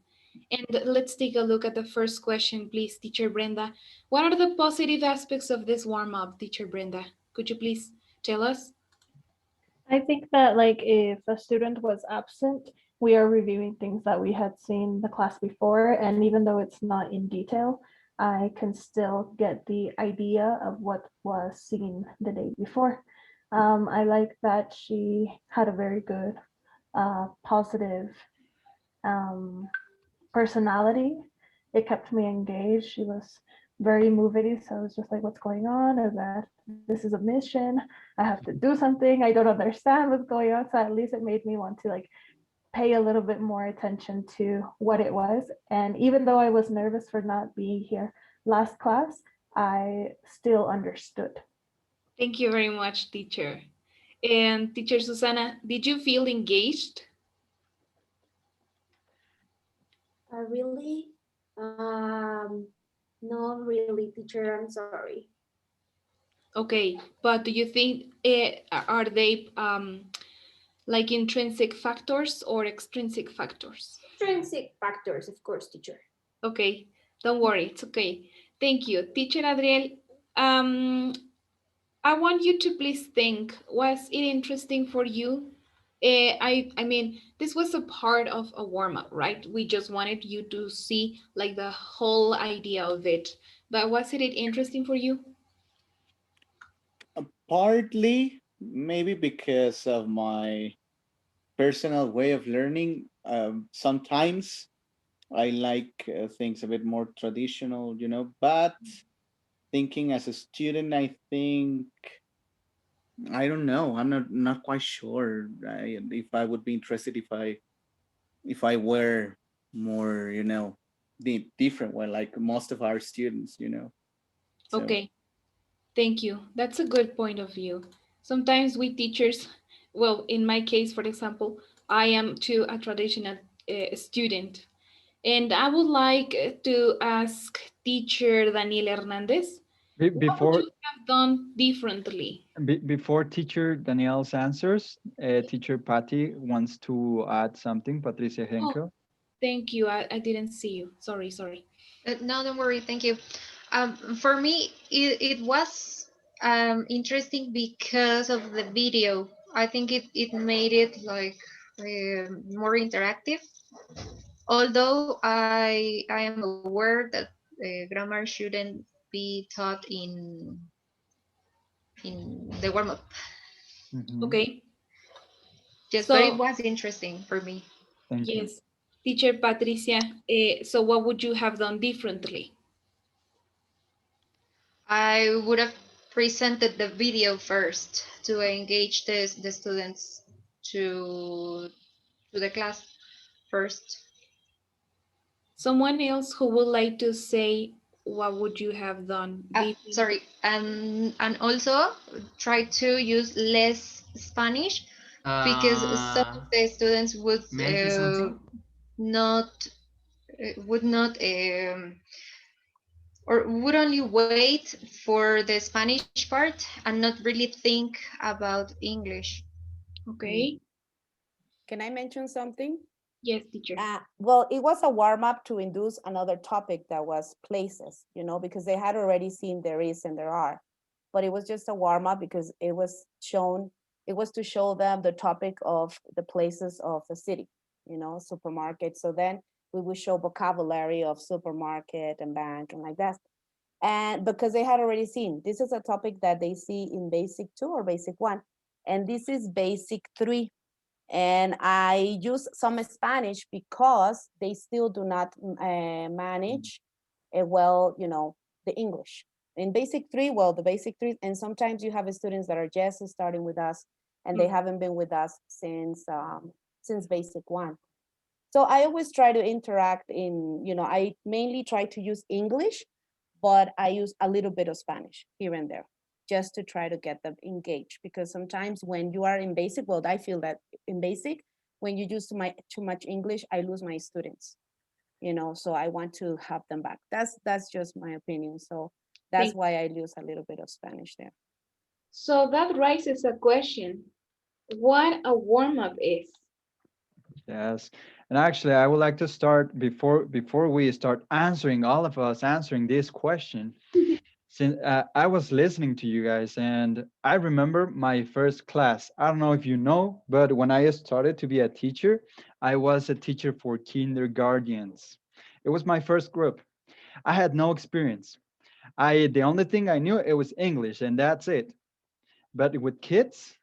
M: And let's take a look at the first question, please, teacher Brenda. What are the positive aspects of this warm-up, teacher Brenda? Could you please tell us?
O: I think that like if a student was absent, we are reviewing things that we had seen the class before, and even though it's not in detail, I can still get the idea of what was seen the day before. I like that she had a very good, positive personality. It kept me engaged. She was very moving, so I was just like, what's going on? Is that this is a mission? I have to do something. I don't understand what's going on. So at least it made me want to like pay a little bit more attention to what it was. And even though I was nervous for not being here last class, I still understood.
M: Thank you very much, teacher. And teacher Susana, did you feel engaged?
E: Really? Not really, teacher. I'm sorry.
M: Okay, but do you think are they like intrinsic factors or extrinsic factors?
E: Intrinsic factors, of course, teacher.
M: Okay, don't worry, it's okay. Thank you. Teacher Adriel, I want you to please think, was it interesting for you? I mean, this was a part of a warm-up, right? We just wanted you to see like the whole idea of it. But was it interesting for you?
J: Partly, maybe because of my personal way of learning. Sometimes I like things a bit more traditional, you know, but thinking as a student, I think, I don't know, I'm not quite sure if I would be interested if I were more, you know, the different way, like most of our students, you know. So.
M: Okay, thank you. That's a good point of view. Sometimes we teachers, well, in my case, for example, I am too a traditional student. And I would like to ask teacher Daniel Hernandez, what would
D: Before
M: you have done differently?
D: before teacher Danielle's answers, teacher Patty wants to add something. Patricia Henkel.
M: Thank you. I didn't see you. Sorry.
K: No, don't worry. Thank you. For me, it was interesting because of the video. I think it made it like more interactive. Although I am aware that grammar shouldn't be taught in the warm up.
M: Okay.
K: Yes,
M: So,
K: but it was interesting for me.
D: Thank you.
M: Yes. Teacher Patricia, so what would you have done differently?
K: I would have presented the video first to engage the students to the class first.
M: Someone else who would like to say what would you have done differently?
K: Sorry, and also try to use less Spanish because some
G: Uh,
K: of the students
G: may I say something?
K: not would not or would only wait for the Spanish part and not really think about English.
M: Okay.
H: Can I mention something?
M: Yes, teacher.
H: Well, it was a warm up to induce another topic that was places, because they had already seen there is and there are. But it was just a warm up because it was to show them the topic of the places of the city, supermarket. So then we would show vocabulary of supermarket and bank and like that. And because they had already seen, this is a topic that they see in basic 2 or basic 1. And this is basic 3. And I use some Spanish because they still do not manage well, the English. In basic 3, well, the basic 3, and sometimes you have students that are just starting with us and they haven't been with us since basic 1. So I always try to interact I mainly try to use English, but I use a little bit of Spanish here and there just to try to get them engaged. Because sometimes when you are in basic, well, I feel that in basic, when you use too much English, I lose my students, so I want to have them back. That's just my opinion. So that's
M: Thank-
H: why I use a little bit of Spanish there.
M: So that raises a question. What a warm-up is?
D: Yes. And actually, I would like to start before we start answering, all of us answering this question. Since I was listening to you guys, and I remember my first class. I don't know if you know, but when I started to be a teacher, I was a teacher for kindergartens. It was my first group. I had no experience. The only thing I knew it was English, and that's it. But with kids,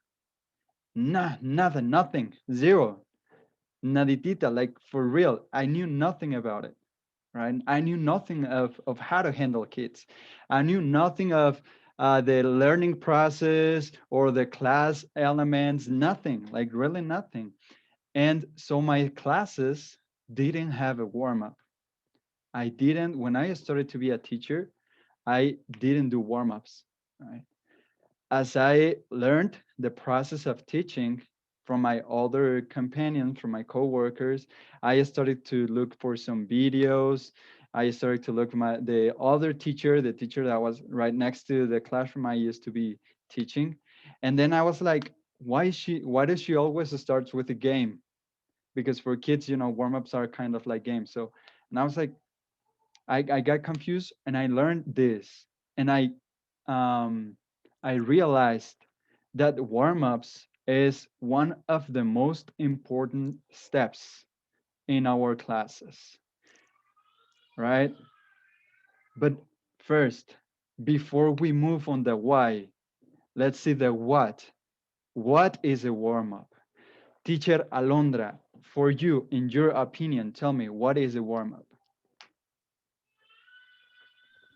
D: nah, nothing, zero, naditita, like for real. I knew nothing about it, right? I knew nothing of how to handle kids. I knew nothing of the learning process or the class elements, nothing, like really nothing. And so my classes didn't have a warm up. When I started to be a teacher, I didn't do warm ups, right? As I learned the process of teaching from my other companions, from my coworkers, I started to look for some videos. I started to look for the other teacher, the teacher that was right next to the classroom I used to be teaching. And then I was like, why does she always starts with a game? Because for kids, warm-ups are kind of like games. So, and I was like, I got confused and I learned this. And um, I realized that warm-ups is one of the most important steps in our classes, right? But first, before we move on the why, let's see the what. What is a warm-up? Teacher Alondra, for you, in your opinion, tell me, what is a warm-up?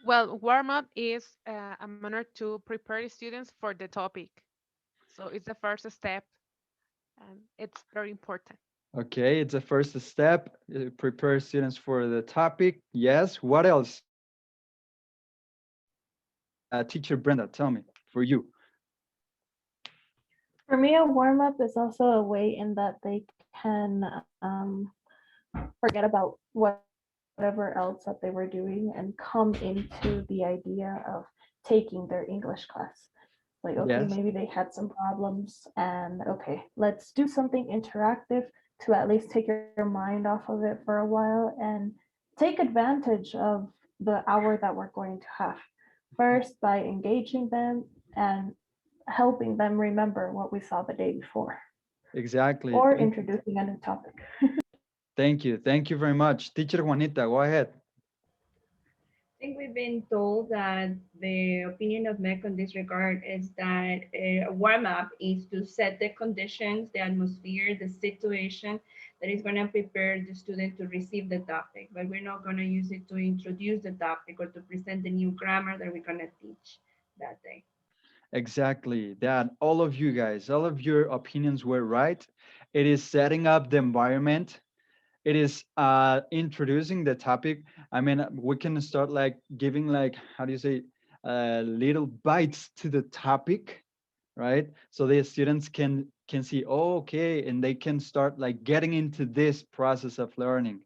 I: Well, warm up is a manner to prepare the students for the topic. So it's the first step, and it's very important.
D: Okay, it's the first step. Prepare students for the topic. Yes. What else? Teacher Brenda, tell me, for you.
O: For me, a warm up is also a way in that they can forget about whatever else that they were doing and come into the idea of taking their English class. Like, okay,
D: Yes.
O: maybe they had some problems, and okay, let's do something interactive to at least take your mind off of it for a while and take advantage of the hour that we're going to have. First, by engaging them and helping them remember what we saw the day before,
D: Exactly.
O: or introducing a new topic.
D: Thank you. Thank you very much. Teacher Juanita, go ahead.
L: I think we've been told that the opinion of MEC on this regard is that a warm up is to set the conditions, the atmosphere, the situation that is going to prepare the student to receive the topic. But we're not going to use it to introduce the topic or to present the new grammar that we're going to teach that day.
D: Exactly. That all of you guys, all of your opinions were right. It is setting up the environment. It is introducing the topic. I mean, we can start like giving like, how do you say, little bites to the topic, right? So the students can can see, oh, okay, and they can start like getting into this process of learning,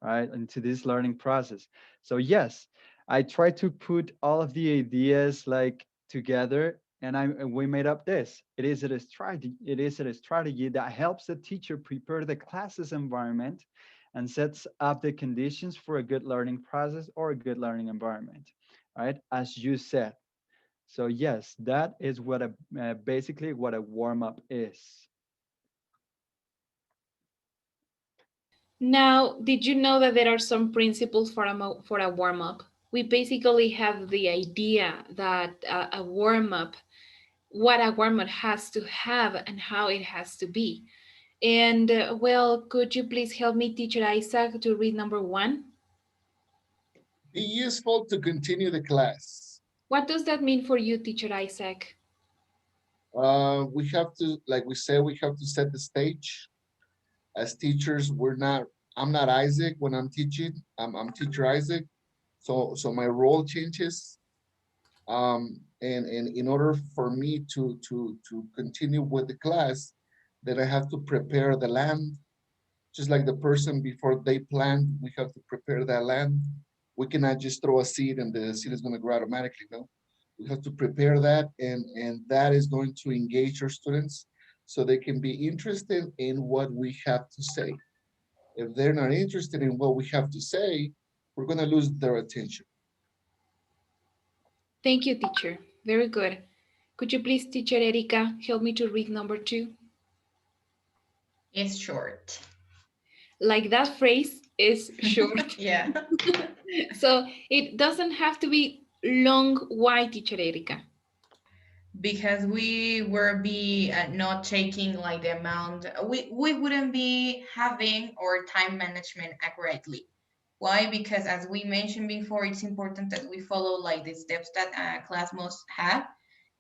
D: right? Into this learning process. So yes, I try to put all of the ideas like together, and we made up this. It is a strategy. It is a strategy that helps the teacher prepare the classes environment and sets up the conditions for a good learning process or a good learning environment, right? As you said. So yes, that is what basically what a warm up is.
M: Now, did you know that there are some principles for for a warm up? We basically have the idea that a warm up, what a warm up has to have and how it has to be. And well, could you please help me, Teacher Isaac, to read number 1?
B: Be useful to continue the class.
M: What does that mean for you, Teacher Isaac?
B: We have to, like we said, we have to set the stage. As teachers, I'm not Isaac when I'm teaching. I'm teacher Isaac. So my role changes. And in order for me to continue with the class, then I have to prepare the land. Just like the person before they plant, we have to prepare that land. We cannot just throw a seed and the seed is going to grow automatically. No, we have to prepare that, and that is going to engage our students so they can be interested in what we have to say. If they're not interested in what we have to say, we're going to lose their attention.
M: Thank you, teacher. Very good. Could you please, Teacher Erika, help me to read number 2?
N: It's short.
M: Like that phrase is short.
N: Yeah.
M: So it doesn't have to be long. Why, Teacher Erika?
N: Because we will be not taking like the amount, we wouldn't be having our time management accurately. Why? Because as we mentioned before, it's important that we follow like the steps that class must have.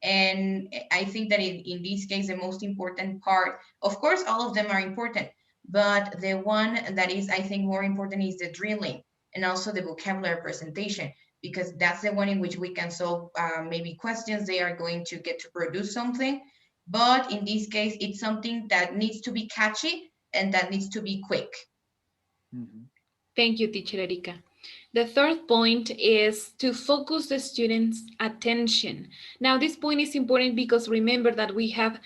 N: And I think that in this case, the most important part, of course, all of them are important, but the one that is, I think, more important is the drilling and also the vocabulary presentation, because that's the one in which we can solve maybe questions. They are going to get to produce something. But in this case, it's something that needs to be catchy and that needs to be quick.
D: Mhm.
M: Thank you, Teacher Erika. The third point is to focus the students' attention. Now, this point is important because remember that we have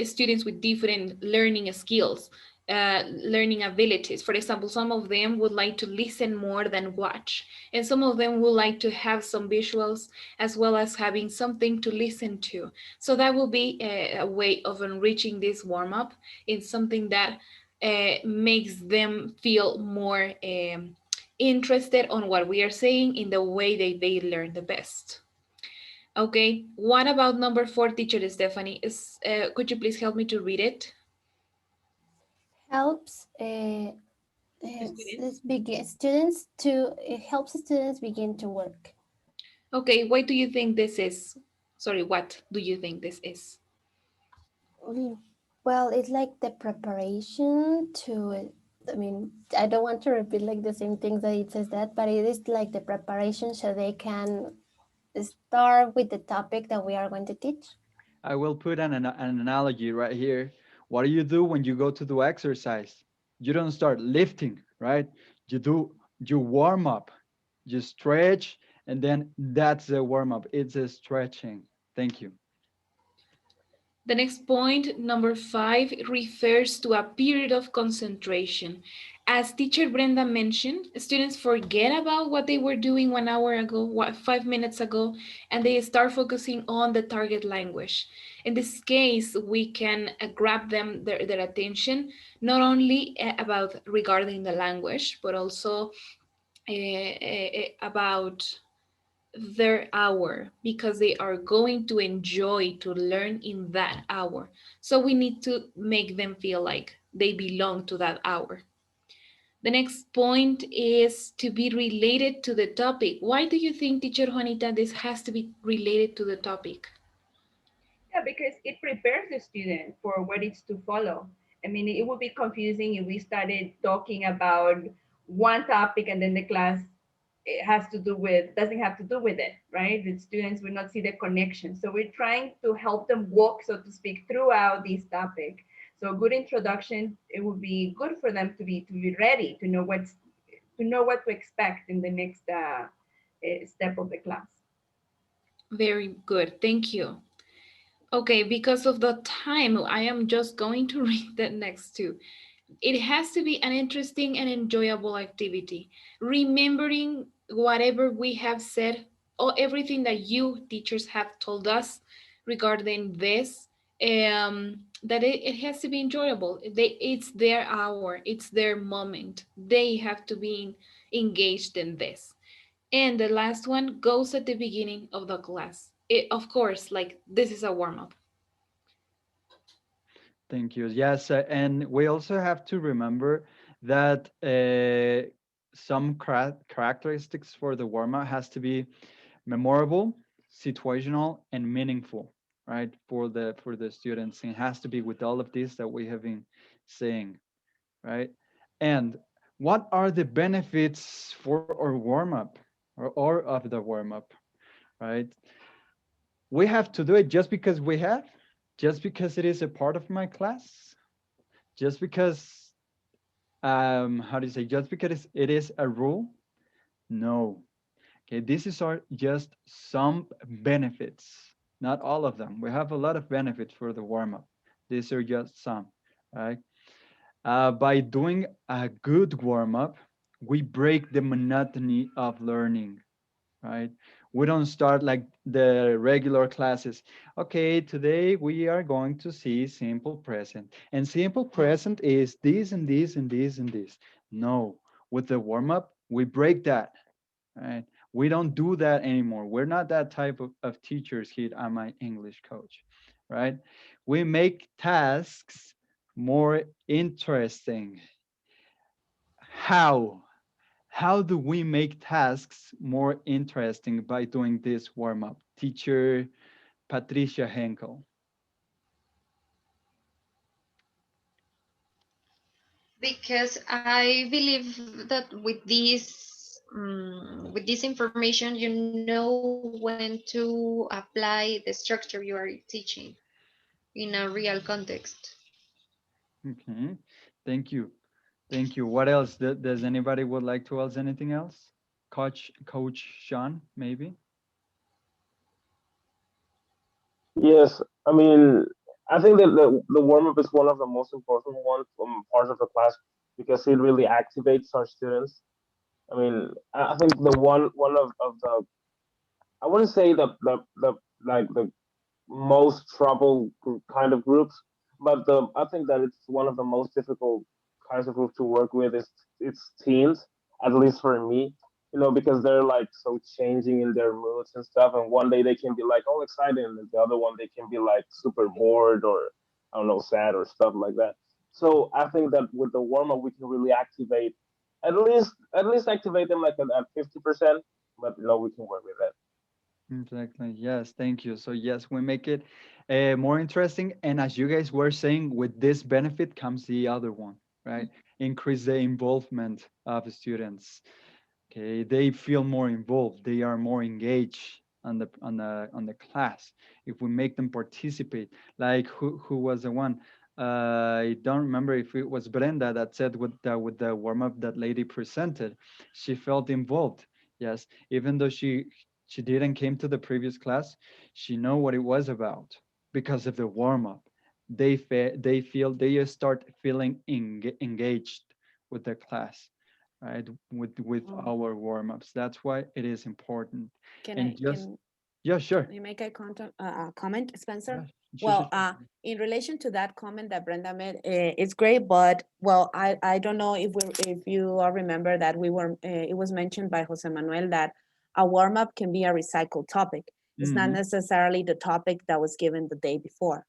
M: students with different learning skills, learning abilities. For example, some of them would like to listen more than watch, and some of them would like to have some visuals as well as having something to listen to. So that will be a way of enriching this warm-up in something that makes them feel more interested on what we are saying in the way they learn the best. Okay, what about number 4, Teacher Stephanie? Could you please help me to read it?
E: Helps let's begin students to it helps students begin to work.
M: Okay, why do you think this is? Sorry, what do you think this is?
E: Well, it's like the preparation to, I mean, I don't want to repeat like the same things that it says that, but it is like the preparation so they can start with the topic that we are going to teach.
D: I will put an analogy right here. What do you do when you go to do exercise? You don't start lifting, right? You warm up, you stretch, and then that's the warm up. It's a stretching. Thank you.
M: The next point, number 5, refers to a period of concentration. As teacher Brenda mentioned, students forget about what they were doing 1 hour ago, 5 minutes ago, and they start focusing on the target language. In this case, we can grab them their attention, not only about regarding the language, but also about their hour, because they are going to enjoy to learn in that hour. So we need to make them feel like they belong to that hour. The next point is to be related to the topic. Why do you think, Teacher Juanita, this has to be related to the topic?
L: Yeah, because it prepares the student for what it's to follow. I mean, it would be confusing if we started talking about one topic and then the class it has to do with, doesn't have to do with it, right? The students will not see the connection. So we're trying to help them walk, so to speak, throughout this topic. So a good introduction, it would be good for them to be ready, to know what to expect in the next step of the class.
M: Very good. Thank you. Okay, because of the time, I am just going to read the next two. It has to be an interesting and enjoyable activity. Remembering whatever we have said or everything that you teachers have told us regarding this, that it has to be enjoyable. It's their hour, it's their moment. They have to be engaged in this. And the last one goes at the beginning of the class. Of course, like this is a warm up.
D: Thank you. Yes, and we also have to remember that some characteristics for the warm-up has to be memorable, situational, and meaningful, right? For the students, it has to be with all of this that we have been saying, right? And what are the benefits for our warm-up or of the warm-up, right? We have to do it just because we have, just because it is a part of my class, just because how do you say, just because it is a rule? No. Okay, this is our just some benefits, not all of them. We have a lot of benefits for the warm-up. These are just some, right? By doing a good warm-up, we break the monotony of learning, right? We don't start like the regular classes. Okay, today we are going to see simple present. And simple present is this and this and this and this. No, with the warm-up, we break that, right? We don't do that anymore. We're not that type of teachers here at my English coach, right? We make tasks more interesting. How? How do we make tasks more interesting by doing this warm-up? Teacher Patricia Henkel.
K: Because I believe that with this information, you know when to apply the structure you are teaching in a real context.
D: Okay, thank you. Thank you. What else? Does anybody would like to ask anything else? Coach Sean, maybe?
F: Yes, I mean, I think that the warm up is one of the most important one parts of the class because it really activates our students. I mean, I think the one of the I wouldn't say the like the most trouble kind of groups, but I think that it's one of the most difficult kinds of groups to work with is it's teens, at least for me, because they're like so changing in their moods and stuff, and one day they can be like all excited, and the other one they can be like super bored or I don't know, sad or stuff like that. So I think that with the warm up we can really activate at least activate them like at 50%, but we can work with that.
D: Exactly. Yes, thank you. So yes, we make it more interesting. And as you guys were saying, with this benefit comes the other one, right? Increase the involvement of the students. Okay, they feel more involved. They are more engaged on the class. If we make them participate, like who was the one? I don't remember if it was Brenda that said with the warm up that lady presented, she felt involved. Yes, even though she didn't came to the previous class, she know what it was about because of the warm up. They feel they start feeling engaged with the class, right? With our warm-ups. That's why it is important.
H: Can
D: And
H: I
D: just yeah, sure.
H: you make a comment, Spencer?
D: Yeah,
H: Well,
D: sure.
H: in relation to that comment that Brenda made, it's great, but well, I don't know if you all remember that it was mentioned by Jose Manuel that a warm up can be a recycled topic. It's not necessarily the topic that was given the day before.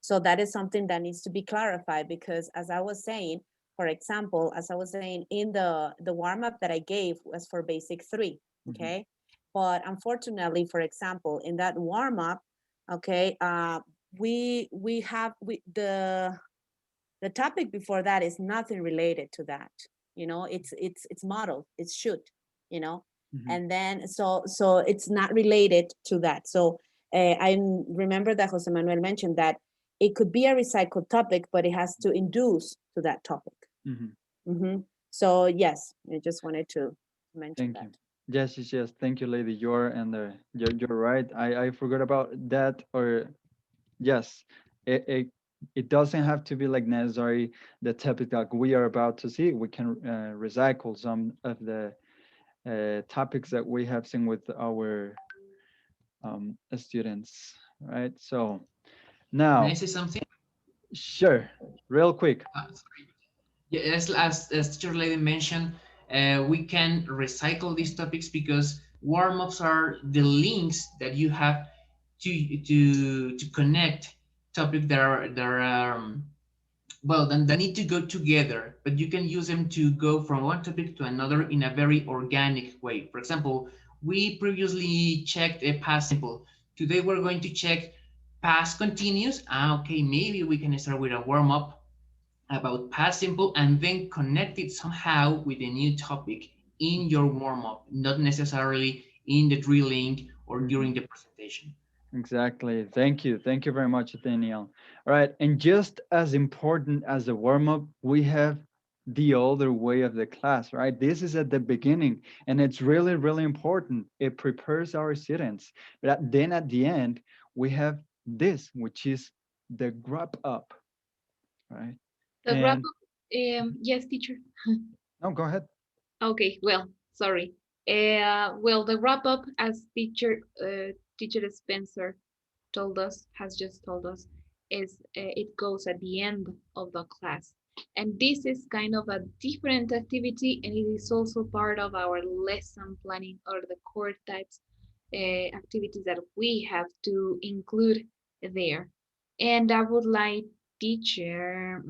H: So that is something that needs to be clarified because as I was saying, for example, as I was saying, in the warm up that I gave was for basic 3, okay? But unfortunately, for example, in that warm up, okay, the topic before that is nothing related to that. It's modeled, it's shoot, you know. And then, so it's not related to that. So I remember that Jose Manuel mentioned that it could be a recycled topic, but it has to induce to that topic. So yes, I just wanted to mention
D: Thank
H: that.
D: you. Yes. Thank you, lady. You're right. I forgot about that. Or yes, it doesn't have to be like necessary the topic that we are about to see. We can recycle some of the topics that we have seen with our students, right? So now,
G: May I say something?
D: sure, real quick.
G: Sorry. Yeah, as teacher lady mentioned, we can recycle these topics because warm-ups are the links that you have to connect topics that are well, then they need to go together, but you can use them to go from one topic to another in a very organic way. For example, we previously checked a past simple. Today we're going to check past continuous. Okay, maybe we can start with a warm-up about past simple and then connect it somehow with a new topic in your warm-up, not necessarily in the drilling or during the presentation.
D: Exactly. Thank you. Thank you very much, Daniel. All right. And just as important as the warm-up, we have the other way of the class, right? This is at the beginning, and it's really, really important. It prepares our students. But then at the end, we have this, which is the wrap up, right?
M: The wrap
D: And
M: up, yes, teacher.
D: no, go ahead.
M: Okay, well, sorry. Well, the wrap up, as teacher Spencer has just told us, is it goes at the end of the class. And this is kind of a different activity, and it is also part of our lesson planning or the core types activities that we have to include there. And I would like teacher,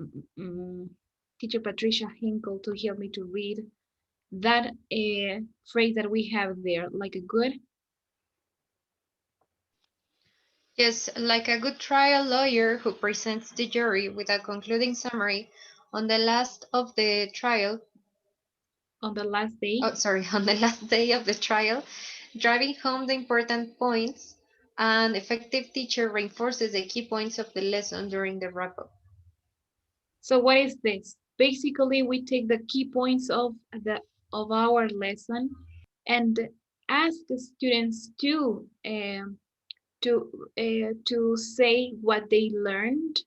M: teacher Patricia Hinkle to help me to read that phrase that we have there, like a good.
K: Yes, like a good trial lawyer who presents the jury with a concluding summary on the last of the trial.
M: On the last day.
K: Oh, sorry, on the last day of the trial, driving home the important points. An effective teacher reinforces the key points of the lesson during the wrap-up.
M: So what is this? Basically, we take the key points of our lesson and ask the students to say what they learned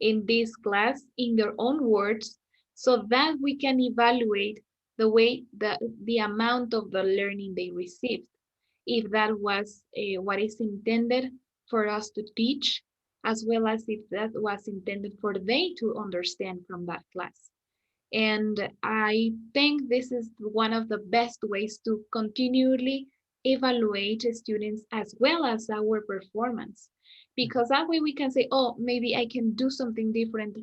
M: in this class in their own words, so that we can evaluate the amount of the learning they received, if that was what is intended for us to teach, as well as if that was intended for they to understand from that class. And I think this is one of the best ways to continually evaluate students as well as our performance. Because that way we can say, oh, maybe I can do something different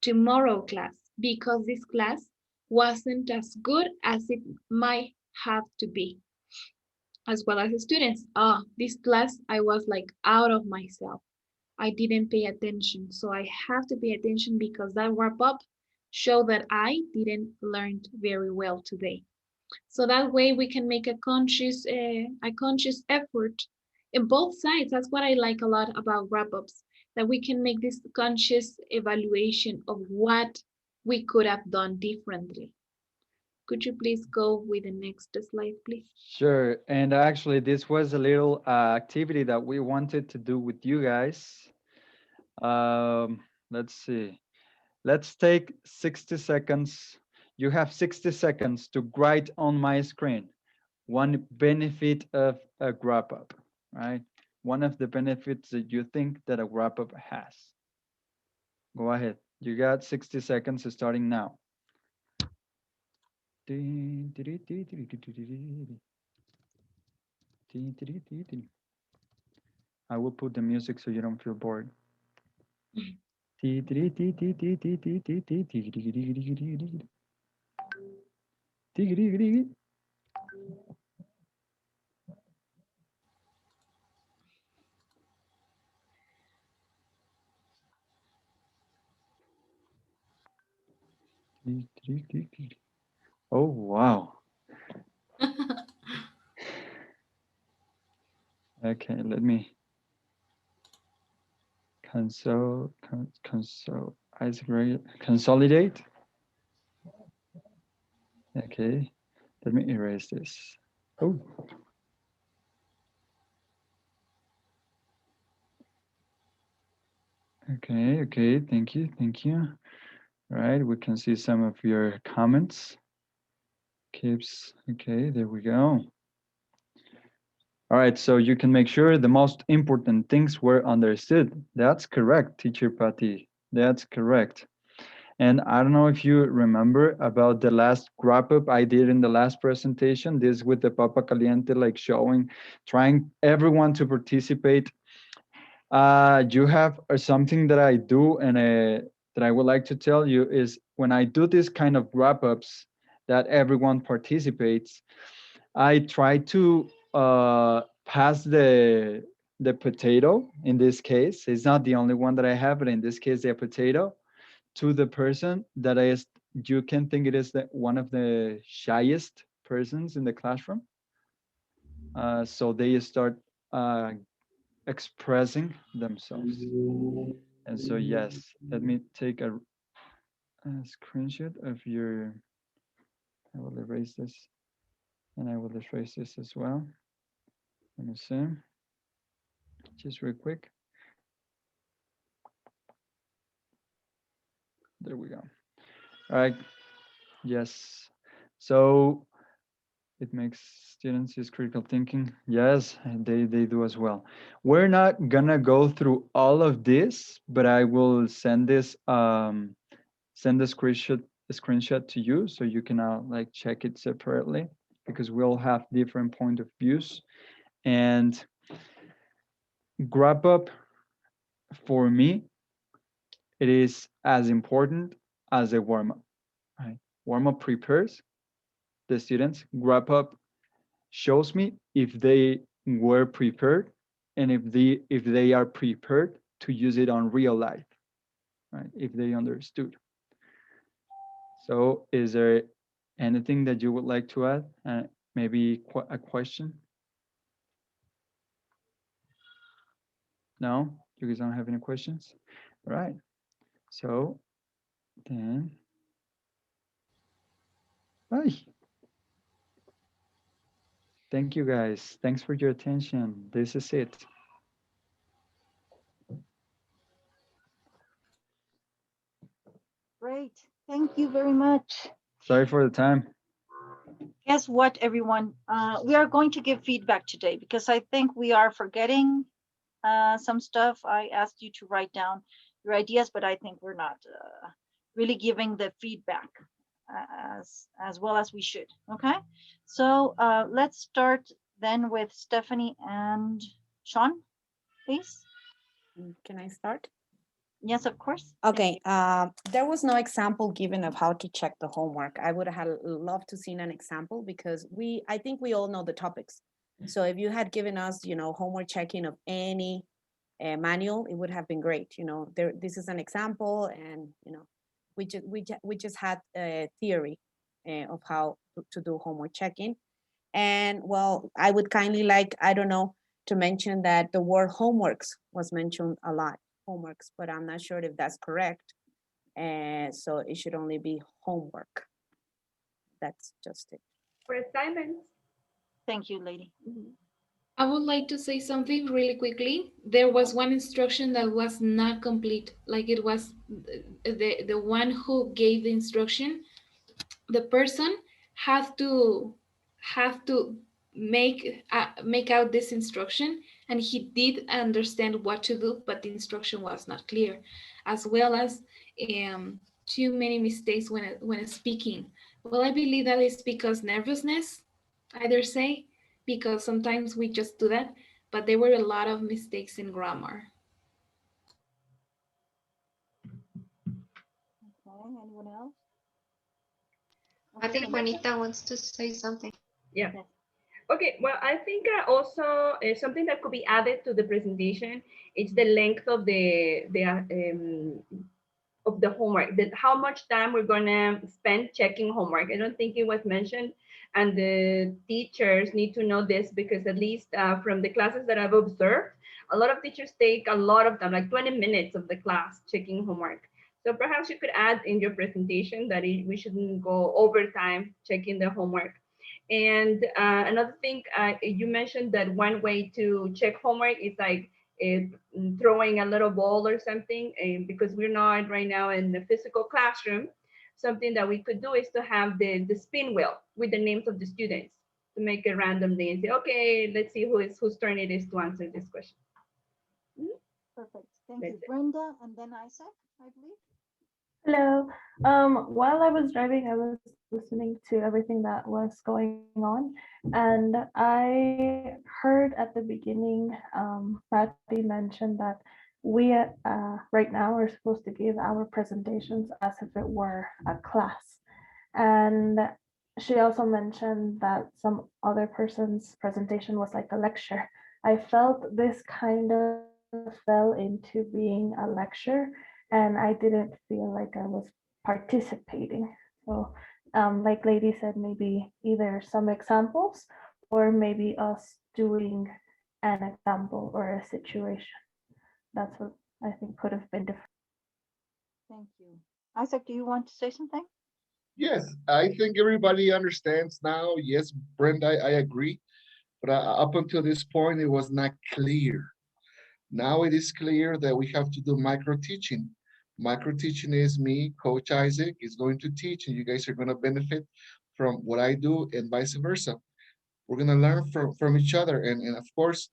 M: tomorrow class, because this class wasn't as good as it might have to be. As well as the students, this class, I was like out of myself. I didn't pay attention. So I have to pay attention because that wrap up showed that I didn't learn very well today. So that way we can make a conscious effort in both sides. That's what I like a lot about wrap ups, that we can make this conscious evaluation of what we could have done differently. Could you please go with the next slide, please?
D: Sure. And actually, this was a little activity that we wanted to do with you guys. Let's see. Let's take 60 seconds. You have 60 seconds to write on my screen one benefit of a wrap up, right? One of the benefits that you think that a wrap up has. Go ahead. You got 60 seconds starting now. I will put the music so you don't feel bored. Oh, wow. Okay, let me consolidate. Okay, let me erase this. Oh. Okay, thank you. All right, we can see some of your comments. Keeps, okay, there we go. All right, so you can make sure the most important things were understood. That's correct, teacher Patty. That's correct. And I don't know if you remember about the last wrap up I did in the last presentation, this with the Papa Caliente, like trying everyone to participate. You have something that I do and that I would like to tell you is when I do this kind of wrap ups that everyone participates, I try to pass the potato in this case. It's not the only one that I have, but in this case, the potato to the person that is, you can think it is one of the shyest persons in the classroom. So they start expressing themselves. And so, yes, let me take a screenshot of your, I will erase this and I will erase this as well. Let me see, just real quick. There we go. All right, yes. So it makes students use critical thinking. Yes, they do as well. We're not gonna go through all of this, but I will send this send the screenshot to you so you can like check it separately because we'll have different point of views. And wrap up for me, it is as important as a warm-up. Right? Warm-up prepares the students. Wrap up shows me if they were prepared and if they are prepared to use it on real life, right? If they understood. So is there anything that you would like to add? Maybe a question? No, you guys don't have any questions? All right. So then, bye. Thank you guys. Thanks for your attention. This is it.
C: Great. Thank you very much.
D: Sorry for the time.
C: Guess what, everyone? We are going to give feedback today because I think we are forgetting some stuff. I asked you to write down your ideas, but I think we're not really giving the feedback as well as we should. Okay, so let's start then with Stephanie and Sean, please.
H: Can I start?
C: Yes, of course.
H: Okay, there was no example given of how to check the homework. I would have loved to seen an example because I think we all know the topics. So if you had given us, homework checking of any manual, it would have been great. This is an example, and we just had a theory of how to do homework checking. And well, I would kindly like, I don't know, to mention that the word homeworks was mentioned a lot. Homeworks, but I'm not sure if that's correct. And so it should only be homework. That's just it.
L: For assignments.
C: Thank you, lady.
M: I would like to say something really quickly. There was one instruction that was not complete. Like it was the one who gave the instruction, the person have to make out this instruction, and he did understand what to do, but the instruction was not clear, as well as too many mistakes when speaking. Well, I believe that is because nervousness, I dare say, because sometimes we just do that, but there were a lot of mistakes in grammar.
C: Okay, anyone else?
K: I think Juanita wants to say something.
L: Yeah. Okay, well, I think also something that could be added to the presentation is the length of the homework, that how much time we're gonna spend checking homework. I don't think it was mentioned, And the teachers need to know this because at least from the classes that I've observed, a lot of teachers take a lot of time, like 20 minutes of the class checking homework. So perhaps you could add in your presentation that we shouldn't go overtime checking the homework. And another thing, you mentioned that one way to check homework is like throwing a little ball or something. And because we're not right now in the physical classroom, something that we could do is to have the spin wheel with the names of the students to make it randomly and say, okay, let's see whose turn it is to answer this question.
C: Perfect. Thank
L: That's
C: you.
L: it.
C: Brenda and then Isaac, I believe.
O: Hello. While I was driving, I was listening to everything that was going on, and I heard at the beginning, Patty mentioned that we right now are supposed to give our presentations as if it were a class, and she also mentioned that some other person's presentation was like a lecture. I felt this kind of fell into being a lecture, and I didn't feel like I was participating. So, like Lady said, maybe either some examples or maybe us doing an example or a situation. That's what I think could have been different.
C: Thank you. Isaac, do you want to say something?
B: Yes, I think everybody understands now. Yes, Brenda, I agree. But up until this point, it was not clear. Now it is clear that we have to do micro teaching. Micro teaching is me, Coach Isaac, is going to teach, and you guys are going to benefit from what I do and vice versa. We're going to learn from each other. And of course,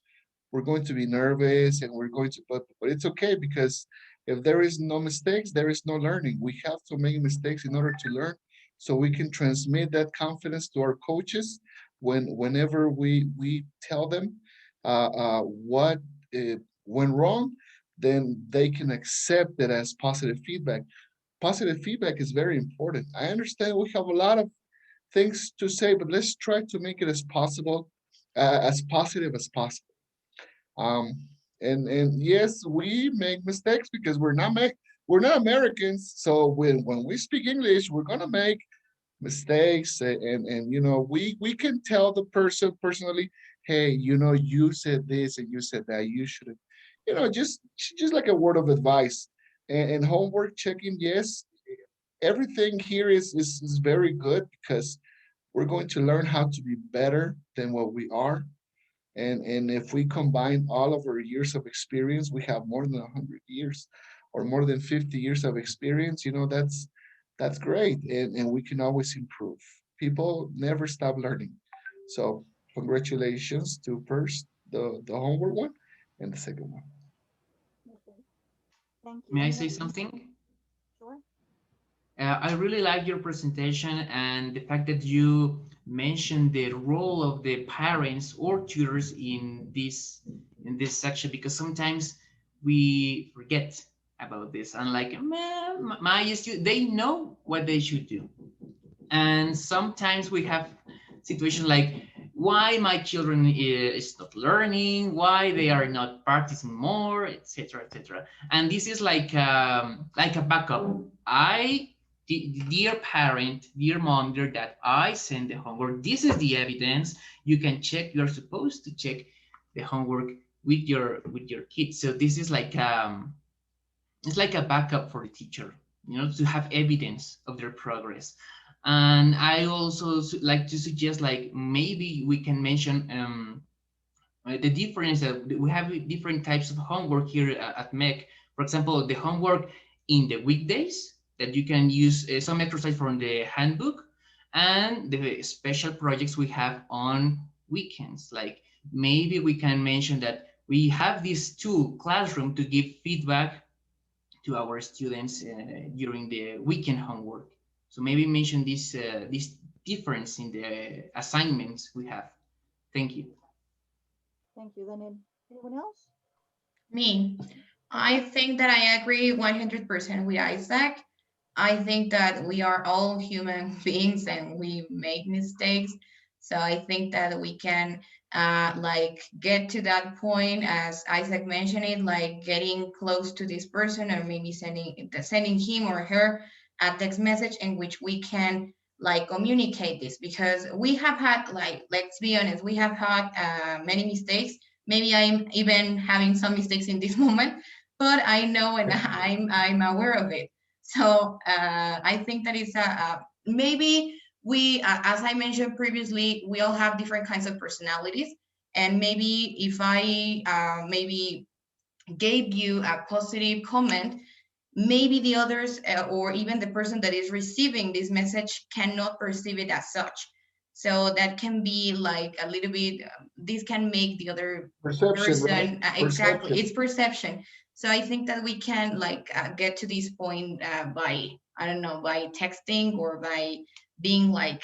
B: we're going to be nervous and we're going to, but it's okay because if there is no mistakes, there is no learning. We have to make mistakes in order to learn so we can transmit that confidence to our coaches whenever we tell them what went wrong, then they can accept it as positive feedback. Positive feedback is very important. I understand we have a lot of things to say, but let's try to make it as possible, as positive as possible. And yes, we make mistakes because we're not Americans. So when we speak English, we're gonna make mistakes, and you know we can tell the person personally, hey, you know, you said this and you said that, you shouldn't, you know, just like a word of advice. And homework checking, yes, everything here is very good because we're going to learn how to be better than what we are. And if we combine all of our years of experience, we have more than 100 years or more than 50 years of experience. You know, that's great, and we can always improve. People never stop learning. So congratulations to first the homework one and the second one.
C: Okay. Thank you.
G: May I
C: And
G: say
C: then,
G: something?
C: sure.
G: I really like your presentation and the fact that you mentioned the role of the parents or tutors in this section, because sometimes we forget about this and like, man, my student, they know what they should do. And sometimes we have situations like why my children is not learning, why they are not practicing more, etc., etc. And this is like a backup. Dear parent, dear mom, dear dad, I send the homework. This is the evidence. You can check. You're supposed to check the homework with your kids. So this is like it's like a backup for the teacher, you know, to have evidence of their progress. And I also like to suggest, like, maybe we can mention the difference that we have different types of homework here at MEC. For example, the homework in the weekdays that you can use some exercise from the handbook, and the special projects we have on weekends. Like maybe we can mention that we have this tool, Classroom, to give feedback to our students during the weekend homework. So maybe mention this difference in the assignments we have. Thank you.
C: Thank you. Then anyone else?
N: Me, I think that I agree 100% with Isaac. I think that we are all human beings and we make mistakes. So I think that we can like get to that point, as Isaac mentioned it, like getting close to this person or maybe sending him or her a text message in which we can like communicate this, because we have had, like, let's be honest, we have had many mistakes. Maybe I'm even having some mistakes in this moment, but I know and I'm aware of it. So I think that it's maybe we, as I mentioned previously, we all have different kinds of personalities, and maybe if I maybe gave you a positive comment, maybe the others or even the person that is receiving this message cannot perceive it as such. So that can be like a little bit, this can make the other
B: Perception, right?
N: person, exactly,
B: Perception.
N: it's perception. So I think that we can like get to this point by, I don't know, by texting or by being like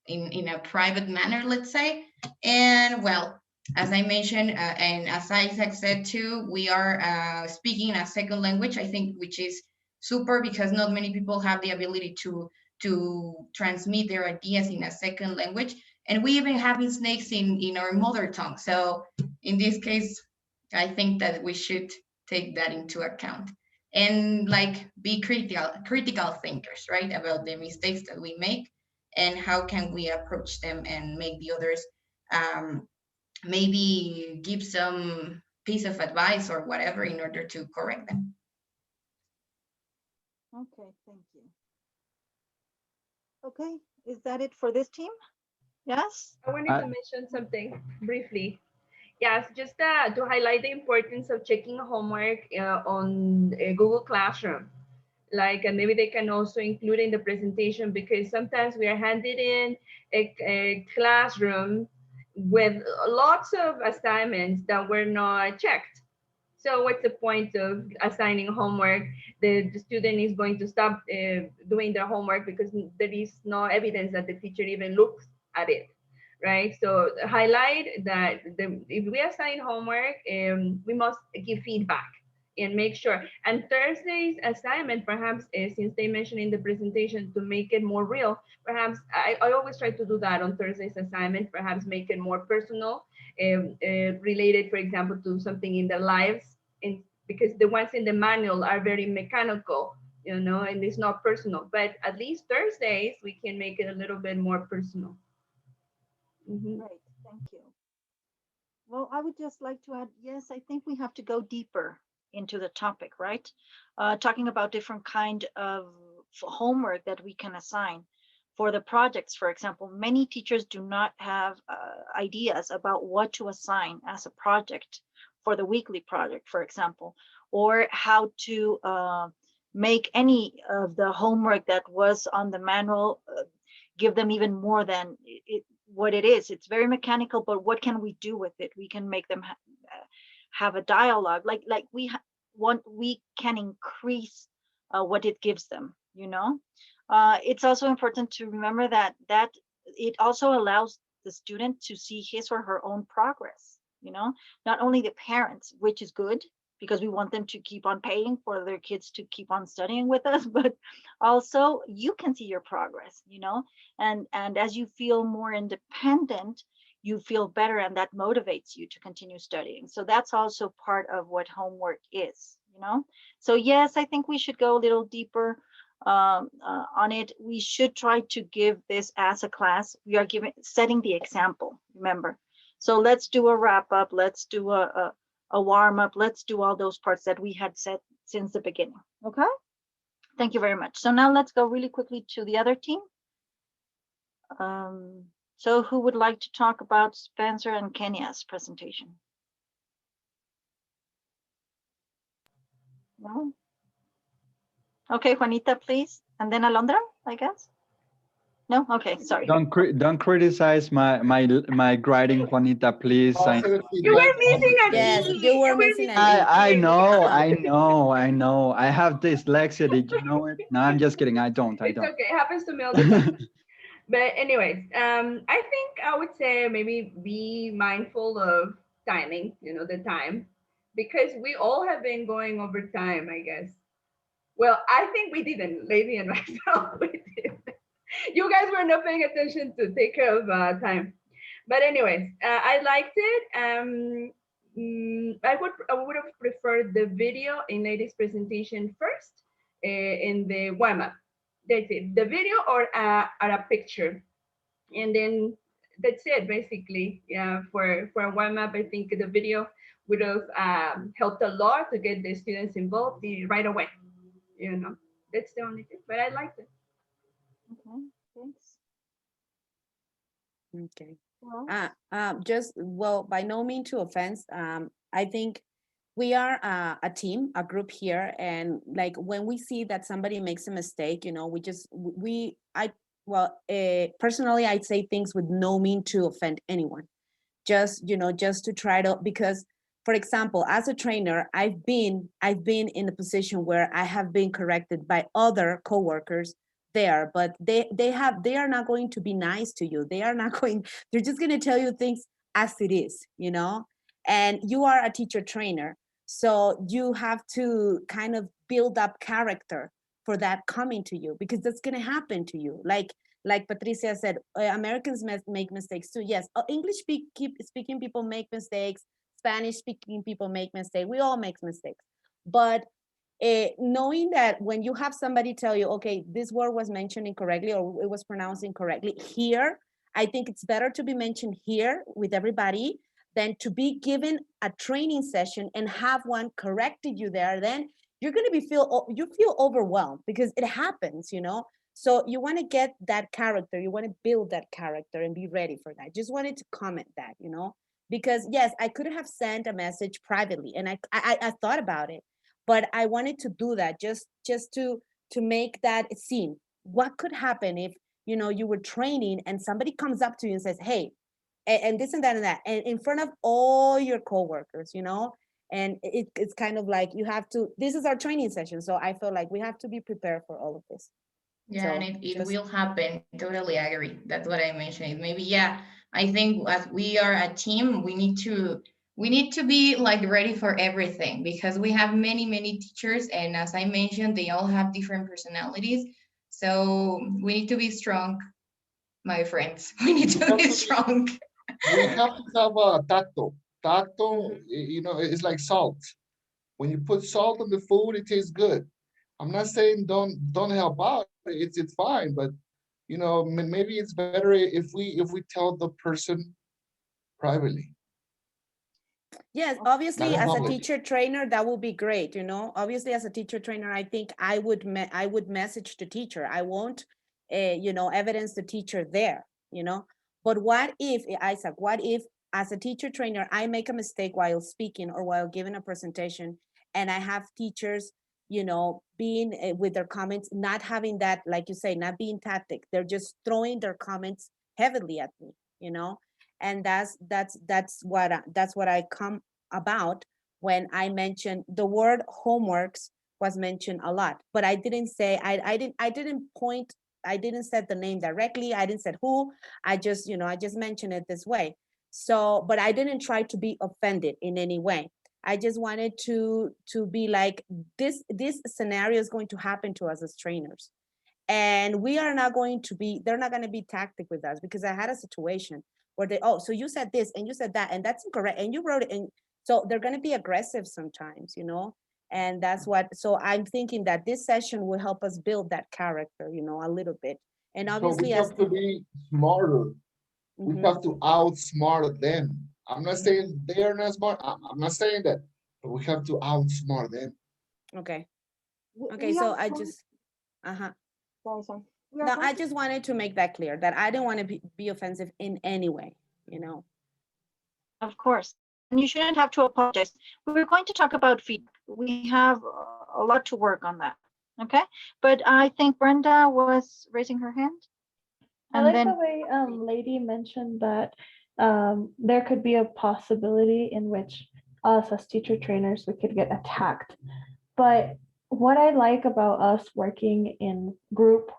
N: in a private manner, let's say. And well, as I mentioned, and as Isaac said too, we are speaking a second language, I think, which is super, because not many people have the ability to transmit their ideas in a second language. And we even have mistakes in our mother tongue. So in this case, I think that we should take that into account and like be critical thinkers, right, about the mistakes that we make, and how can we approach them and make the others maybe give some piece of advice or whatever in order to correct them.
C: Okay, thank you. Okay, is that it for this team? Yes?
L: I wanted to mention something briefly. Yes, just to highlight the importance of checking homework on Google Classroom. Like, and maybe they can also include in the presentation, because sometimes we are handed in a classroom with lots of assignments that were not checked. So what's the point of assigning homework? The student is going to stop doing their homework because there is no evidence that the teacher even looks at it, right? So highlight that if we assign homework, we must give feedback and make sure. And Thursday's assignment, perhaps, since they mentioned in the presentation, to make it more real, perhaps I always try to do that on Thursday's assignment, perhaps make it more personal, related, for example, to something in their lives, because the ones in the manual are very mechanical, and it's not personal. But at least Thursdays, we can make it a little bit more personal.
C: Great, thank you. Well, I would just like to add, yes, I think we have to go deeper into the topic, right? Talking about different kind of homework that we can assign for the projects. For example, many teachers do not have ideas about what to assign as a project for the weekly project, for example, or how to make any of the homework that was on the manual, give them even more than what it is. It's very mechanical, but what can we do with it? We can make them have a dialogue, like we can increase what it gives them. It's also important to remember that it also allows the student to see his or her own progress. Not only the parents, which is good, because we want them to keep on paying for their kids to keep on studying with us, but also you can see your progress, and as you feel more independent, you feel better, and that motivates you to continue studying. So that's also part of what homework is. So yes, I think we should go a little deeper on it. We should try to give this as a class. We are setting the example, remember. So let's do a wrap up, let's do a warm up, let's do all those parts that we had said since the beginning. Okay, thank you very much. So now let's go really quickly to the other team. So who would like to talk about Spencer and Kenya's presentation? No? Okay, Juanita, please, and then Alondra, I guess. No, okay, sorry.
D: Don't criticize my grading, Juanita, please.
L: You were missing a
H: Yes, you were missing a
D: I know. I have dyslexia. Did you know it? No, I'm just kidding. I don't.
L: It's okay. It happens to me all the time. But anyways, I think I would say maybe be mindful of timing, the time, because we all have been going over time, I guess. Well, I think we didn't, Lady and myself, we did. You guys were not paying attention to take care of time. But anyways, I liked it. I would have preferred the video in Lady's presentation first in the warm-up. That's it, the video or a picture. And then that's it basically. Yeah, for a warm up, I think the video would have helped a lot to get the students involved right away. You know, that's the only thing, but I liked it.
C: Okay, thanks.
H: Okay.
C: Well,
H: Just, well, by no means to offense, I think we are a team, a group here, and like when we see that somebody makes a mistake, you know, we just we I well, personally, I'd say things with no mean to offend anyone. Just, you know, just to try to, because for example, as a trainer, I've been in a position where I have been corrected by other coworkers there, but they are not going to be nice to you. They are not going, they're just going to tell you things as it is, you know. And you are a teacher trainer, so you have to kind of build up character for that coming to you, because that's going to happen to you. Like Patricia said, Americans make mistakes too. Yes, speaking people make mistakes. Spanish speaking people make mistakes. We all make mistakes. But knowing that when you have somebody tell you, okay, this word was mentioned incorrectly or it was pronounced incorrectly here, I think it's better to be mentioned here with everybody than to be given a training session and have one corrected you there. Then you're going to you feel overwhelmed because it happens, you know. So you want to get that character, you want to build that character and be ready for that. Just wanted to comment that, you know, because yes, I could have sent a message privately, and I thought about it, but I wanted to do that just to make that scene. What could happen if, you know, you were training and somebody comes up to you and says, hey, and this and that and that, and in front of all your coworkers, you know. And it's kind of like you have to, this is our training session, so I feel like we have to be prepared for all of this.
N: Yeah, and
H: So
N: it
H: just,
N: will happen. Totally agree. That's what I mentioned. Maybe, yeah, I think as we are a team, we need to be like ready for everything because we have many, many teachers, and as I mentioned, they all have different personalities. So we need to be strong, my friends. We need
B: We
N: to
B: have
N: be
B: to be,
N: strong.
B: we have to have a tacto. Tacto,
H: mhm.
B: you know, it's like salt. When you put salt on the food, it tastes good. I'm not saying don't help out. It's fine, but you know, maybe it's better if we tell the person privately,
H: Yes,
B: not
H: obviously
B: in
H: as a
B: public.
H: teacher trainer, that would be great, you know. Obviously as a teacher trainer, I think I would message the teacher. I won't you know, evidence the teacher there, you know. But what if, Isaac, what if as a teacher trainer, I make a mistake while speaking or while giving a presentation, and I have teachers, you know, being with their comments, not having that, like you say, not being tactic. They're just throwing their comments heavily at me, you know. And that's what I come about when I mentioned the word homeworks was mentioned a lot, but I didn't say, I didn't point, I didn't set the name directly, I didn't say who, I just, you know, I just mentioned it this way. So, but I didn't try to be offended in any way. I just wanted to be like, this scenario is going to happen to us as trainers, and we are not going to be, they're not going to be tactic with us, because I had a situation where they, oh, so you said this and you said that and that's incorrect and you wrote it, and so they're going to be aggressive sometimes, you know. And that's what, so I'm thinking that this session will help us build that character, you know, a little bit. And
B: So we
H: obviously as
B: have to be smarter. We
H: mhm,
B: have to outsmart them. I'm not saying they are not smart. I'm not saying that, but we have to outsmart them.
H: okay, okay,
C: we are
H: so I
C: going,
H: just uh-huh,
C: sorry. We are
H: no,
C: going
H: I
C: to,
H: just wanted to make that clear, that I didn't want to be offensive in any way, you know.
C: of course, and you shouldn't have to apologize. We're going to talk about feedback. We have a lot to work on that. Okay, but I think Brenda was raising her hand,
O: I
C: and
O: like the
C: then
O: way Lady mentioned that there could be a possibility in which us as teacher trainers we could get attacked. But what I like about us working in group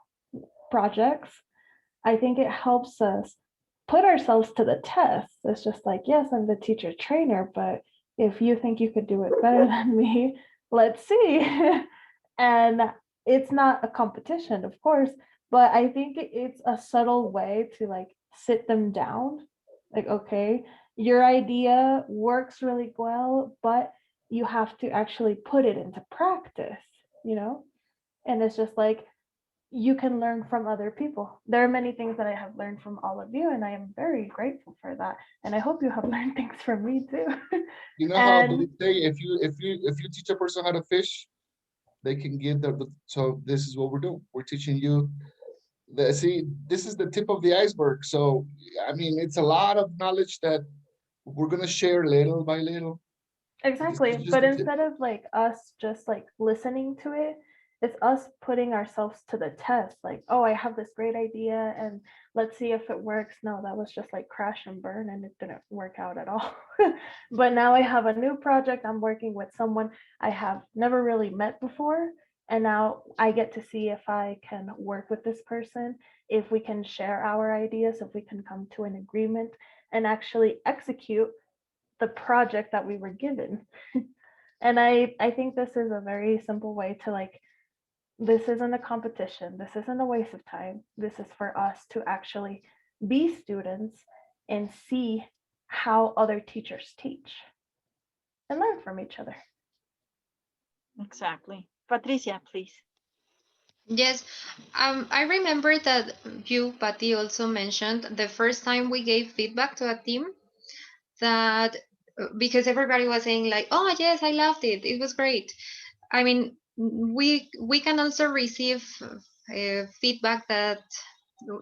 O: projects, I think it helps us put ourselves to the test. It's just like, yes, I'm the teacher trainer, but if you think you could do it better than me, let's see. And it's not a competition, of course, but I think it's a subtle way to like sit them down. Like, okay, your idea works really well, but you have to actually put it into practice, you know? And it's just like, you can learn from other people. There are many things that I have learned from all of you, and I am very grateful for that. And I hope you have learned things from me too.
B: You know how they
O: And
B: say if you teach a person how to fish, they can give so this is what we're doing. We're teaching you see, this is the tip of the iceberg. So I mean it's a lot of knowledge that we're gonna share little by little.
O: exactly.
B: It's just
O: But
B: the tip.
O: instead of like us just like listening to it, it's us putting ourselves to the test. Like, oh, I have this great idea and let's see if it works. No, that was just like crash and burn and it didn't work out at all. But now I have a new project. I'm working with someone I have never really met before. And now I get to see if I can work with this person, if we can share our ideas, if we can come to an agreement and actually execute the project that we were given. And I think this is a very simple way to like, this isn't a competition. This isn't a waste of time. This is for us to actually be students and see how other teachers teach and learn from each other.
C: Exactly. Patricia, please.
K: Yes, I remember that you, Patty, also mentioned the first time we gave feedback to a team that because everybody was saying like, oh yes, I loved it, it was great. I mean, we can also receive feedback that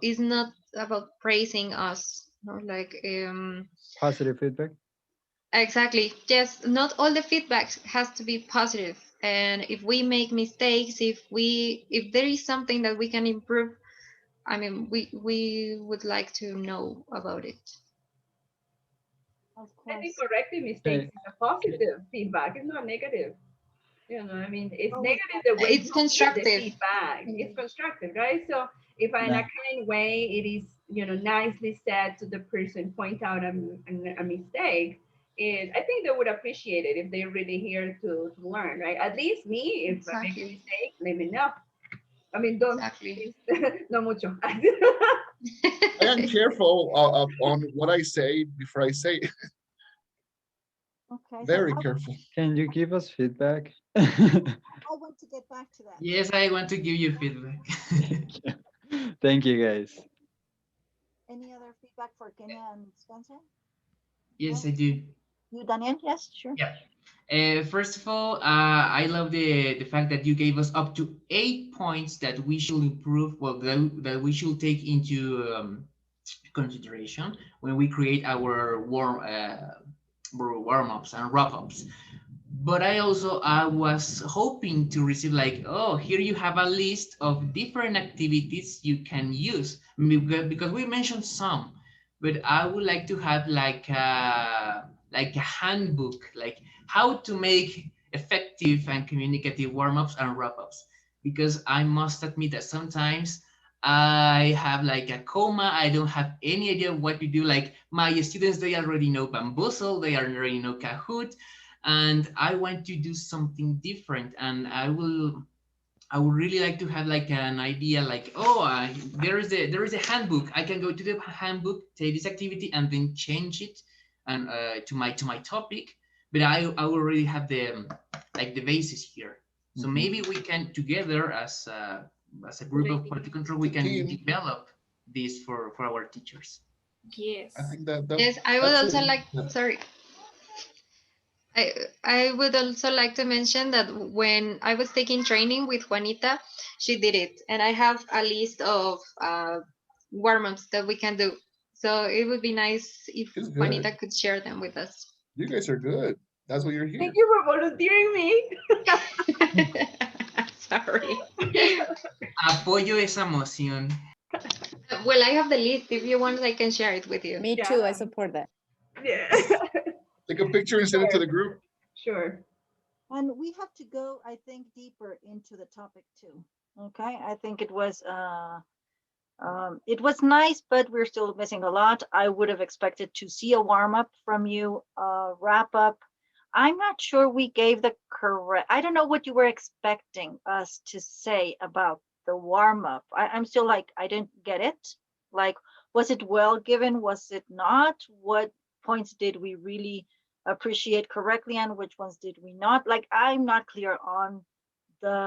K: is not about praising us, like
D: Positive feedback.
K: exactly. Yes, not all the feedback has to be positive. And if we make mistakes, if there is something that we can improve, I mean, we would like to know about it.
C: Of
L: I think
C: course.
L: correcting mistakes
D: Hey,
L: is a positive feedback. It's not negative. I mean, it's
C: Oh,
L: negative the way
K: It's
L: you give the
K: constructive.
L: feedback. It's constructive, right? So if in
D: yeah.
L: a kind way it is, nicely said to the person, point out a mistake, I think they would appreciate it if they're really here to learn, right? At least me, if I make a
K: Exactly.
L: mistake, let me know. I mean, don't,
K: Exactly.
L: no mucho.
B: I am careful on what I say before I say it.
C: Okay, so
B: Very careful.
D: Can you give us feedback?
P: I want to get back to that.
G: Yes, I want to give you feedback.
D: Thank you, guys.
P: Any other feedback for Kenya and Spencer?
G: Yes,
P: No?
G: I do.
C: You, Daniel? Yes, sure.
G: Yeah. First of all, I love the fact that you gave us up to 8 points that we should improve, well, that we should take into consideration when we create our warm-ups and wrap-ups. But I was hoping to receive like, oh, here you have a list of different activities you can use, because we mentioned some, but I would like to have like a handbook, like how to make effective and communicative warm-ups and wrap-ups, because I must admit that sometimes I have like a coma. I don't have any idea what to do. Like my students, they already know Bamboozle, they already know Kahoot, and I want to do something different. And I would really like to have like an idea, like, oh, there is a handbook. I can go to the handbook, take this activity, and then change it and to my topic. But I already have the like the basis here. So maybe we can together as a group of quality control, we can develop this for our teachers.
M: Yes.
B: I think that
K: Yes, I would
B: that's
K: also
B: it.
K: like,
B: Yeah.
K: sorry, I would also like to mention that when I was taking training with Juanita, she did it, and I have a list of warm-ups that we can do. So it would be nice if
B: It's
K: Juanita
B: good.
K: could share them with us.
B: You guys are good. That's why you're here.
L: Thank you for volunteering me.
K: Sorry.
G: Apoyo esa moción.
K: Well, I have the list. If you want, I can share it with you.
H: Me too. I support that.
L: Yeah.
B: Take a picture and send it to the group.
L: Sure.
P: And we have to go, I think, deeper into the topic too.
C: Okay, I think it was nice, but we're still missing a lot. I would have expected to see a warm up from you, wrap up. I'm not sure we gave the correct. I don't know what you were expecting us to say about the warm up. I'm still like, I didn't get it. Like, was it well given? Was it not? What points did we really appreciate correctly and which ones did we not? Like, I'm not clear on the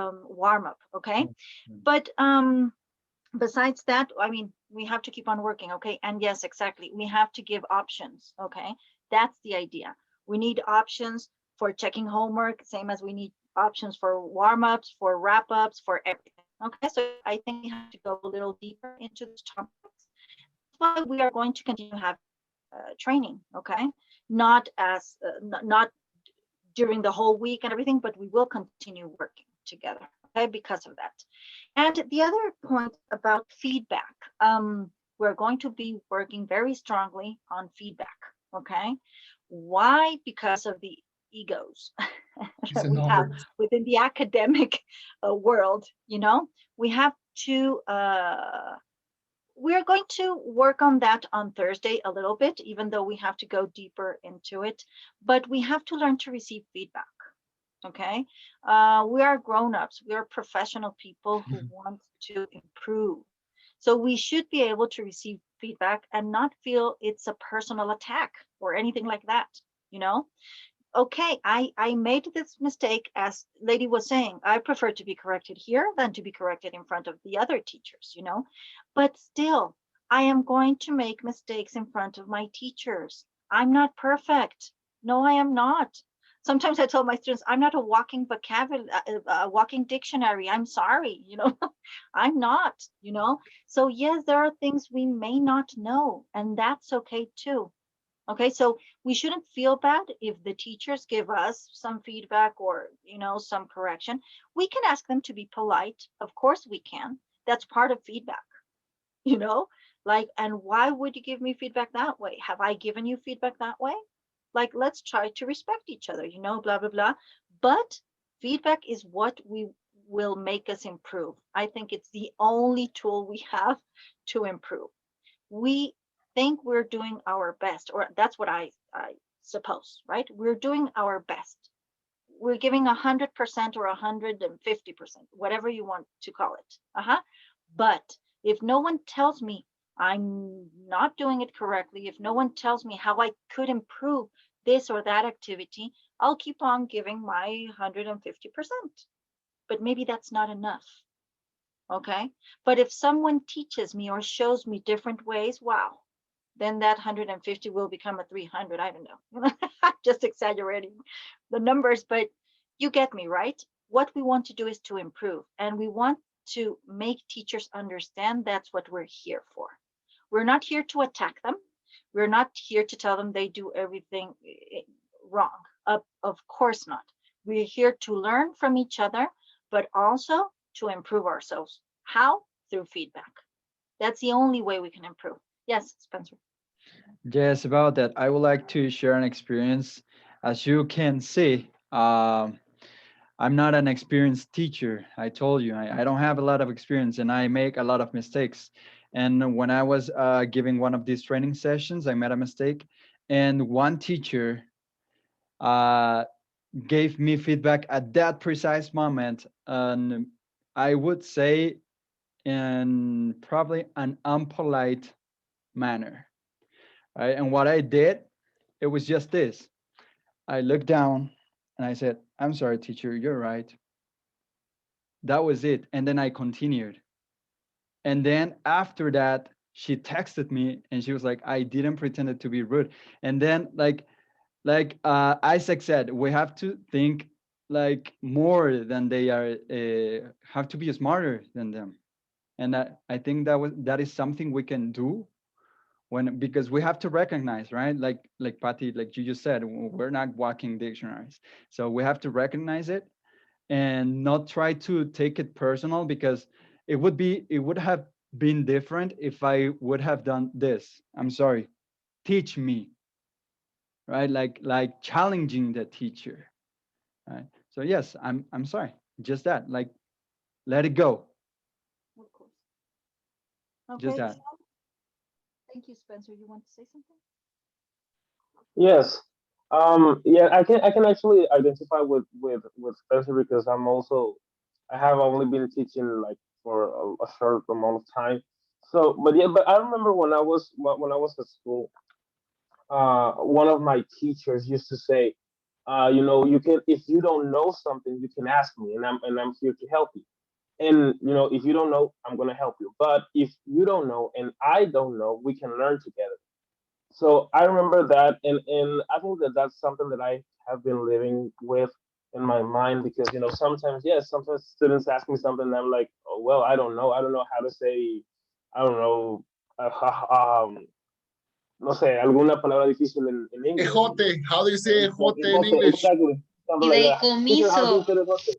C: warm-up, okay?
D: Mm.
C: But besides that, I mean, we have to keep on working, okay? And yes, exactly, we have to give options, okay? That's the idea. We need options for checking homework, same as we need options for warm-ups, for wrap-ups, for everything, okay? So I think we have to go a little deeper into this topics. That's why we are going to continue having training, okay? Not as, not during the whole week and everything, but we will continue working together, okay, because of that. And the other point about feedback, we're going to be working very strongly on feedback, okay? Why? Because of the egos
B: It's
C: that
B: a
C: we have
B: numbers.
C: within the academic world, you know? We have to, we're going to work on that on Thursday a little bit, even though we have to go deeper into it, but we have to learn to receive feedback. Okay, we are grown-ups, we are professional people who want to improve. So we should be able to receive feedback and not feel it's a personal attack or anything like that, you know? Okay, I made this mistake, as lady was saying, I prefer to be corrected here than to be corrected in front of the other teachers, you know? But still, I am going to make mistakes in front of my teachers. I'm not perfect. No, I am not. Sometimes I tell my students, I'm not a walking vocabulary, a walking dictionary. I'm sorry, you know, I'm not, you know? So yes, there are things we may not know, and that's okay too. Okay, so we shouldn't feel bad if the teachers give us some feedback or, you know, some correction. We can ask them to be polite. Of course we can. That's part of feedback, you know? Like, and why would you give me feedback that way? Have I given you feedback that way? Like, let's try to respect each other, you know, blah, blah, blah. But feedback is what we will make us improve. I think it's the only tool we have to improve. We think we're doing our best, or that's what I suppose, right? We're doing our best. We're giving 100% or 150%, whatever you want to call it. But if no one tells me I'm not doing it correctly, if no one tells me how I could improve this or that activity, I'll keep on giving my 150%. But maybe that's not enough. Okay. But if someone teaches me or shows me different ways, wow, then that 150 will become a 300. I don't know. Just exaggerating the numbers, but you get me, right? What we want to do is to improve, and we want to make teachers understand that's what we're here for. We're not here to attack them. We're not here to tell them they do everything wrong. Of course not. We're here to learn from each other, but also to improve ourselves. How? Through feedback. That's the only way we can improve. Yes, Spencer.
D: Yes, about that, I would like to share an experience. As you can see, I'm not an experienced teacher. I told you, I don't have a lot of experience and I make a lot of mistakes. And when I was giving one of these training sessions, I made a mistake. And one teacher uh, gave me feedback at that precise moment. And I would say in probably an unpolite manner. Right? And what I did, it was just this. I looked down and I said, I'm sorry, teacher, you're right. That was it. And then I continued. And then after that, she texted me and she was like, I didn't pretend it to be rude. And then like Isaac said, we have to think like more than they are, have to be smarter than them. And I think that is something we can do when, because we have to recognize, right? Like Patty, like you just said, we're not walking dictionaries. So we have to recognize it and not try to take it personal, because it would have been different if I would have done this. I'm sorry, teach me, right? Like challenging the teacher, right? So yes, I'm sorry, just that, like, let it go,
C: Of course.
D: just
C: Okay.
D: that.
C: Thank you, Spencer. You want to say something?
F: Yes. Yeah, I can actually identify with Spencer because I have only been teaching like for a short amount of time. So, but yeah, but I remember when I was at school, one of my teachers used to say, You know, you can, if you don't know something, you can ask me, and I'm here to help you. And you know, if you don't know, I'm gonna help you. But if you don't know and I don't know, we can learn together. So I remember that, and I think that that's something that I have been living with in my mind, because you know, sometimes, yes, sometimes students ask me something and I'm like, oh, well, I don't know how to say, I don't know, no sé, alguna palabra difícil en English.
B: Ejote. How do you say ejote in
F: Ejote,
B: English?
F: exactly, something like that. Teacher, how do you say ejote?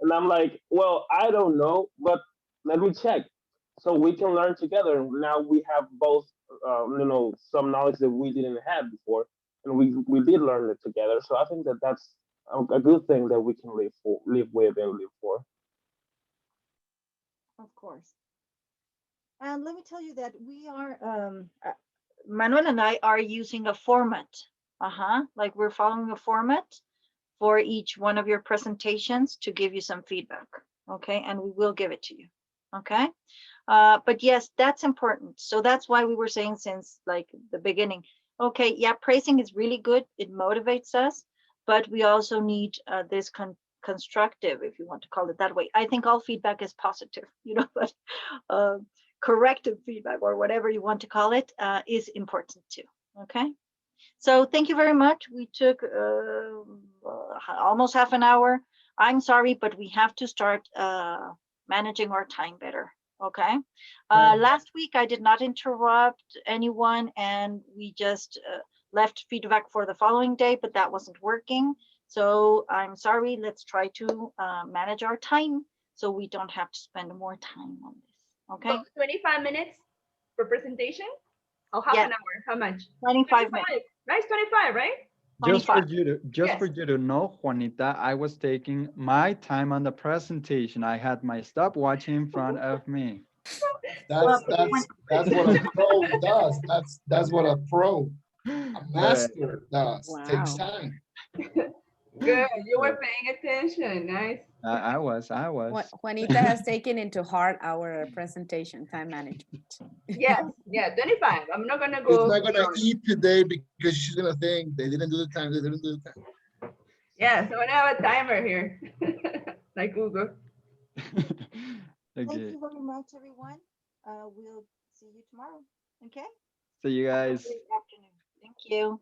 F: And I'm like, well, I don't know, but let me check. So we can learn together. And now we have both, you know, some knowledge that we didn't have before, and we did learn it together. So I think that that's a good thing that we can live with, and live for.
P: Of course. And let me tell you that Manuel and I are using a format. Like we're following a format for each one of your presentations to give you some feedback. Okay, and we will give it to you. Okay. But yes, that's important. So that's why we were saying since like the beginning, okay, yeah, praising is really good. It motivates us, but we also need this constructive, if you want to call it that way. I think all feedback is positive, you know, but corrective feedback or whatever you want to call it is important too. Okay. So thank you very much. We took almost half an hour. I'm sorry, but we have to start managing our time better. Okay. Last week, I did not interrupt anyone, and we just left feedback for the following day, but that wasn't working. So I'm sorry. Let's try to manage our time so we don't have to spend more time on this. Okay.
L: So 25 minutes for presentation? Or half an hour? How much?
P: 25 minutes.
L: Right? 25, right?
D: Just for
P: 25.
D: you to
L: Yes.
D: for you to know, Juanita, I was taking my time on the presentation. I had my stopwatch in front of me.
B: That's what a pro does. That's what a pro, a master does. Takes
H: Wow.
B: time.
L: Good. You were paying attention. Nice.
D: I was.
H: Juanita has taken into heart our presentation time management.
L: Yes. Yeah. 25. I'm not gonna
B: She's
L: go
B: not gonna
L: beyond.
B: eat today because she's gonna think they didn't do the time. They didn't do the time.
L: Yeah. So I'm gonna have a timer here, like Google.
P: Thank
D: Okay.
P: you very much, everyone. We'll see you tomorrow. Okay.
D: See you
P: Have a
D: guys.
P: great afternoon. Thank you.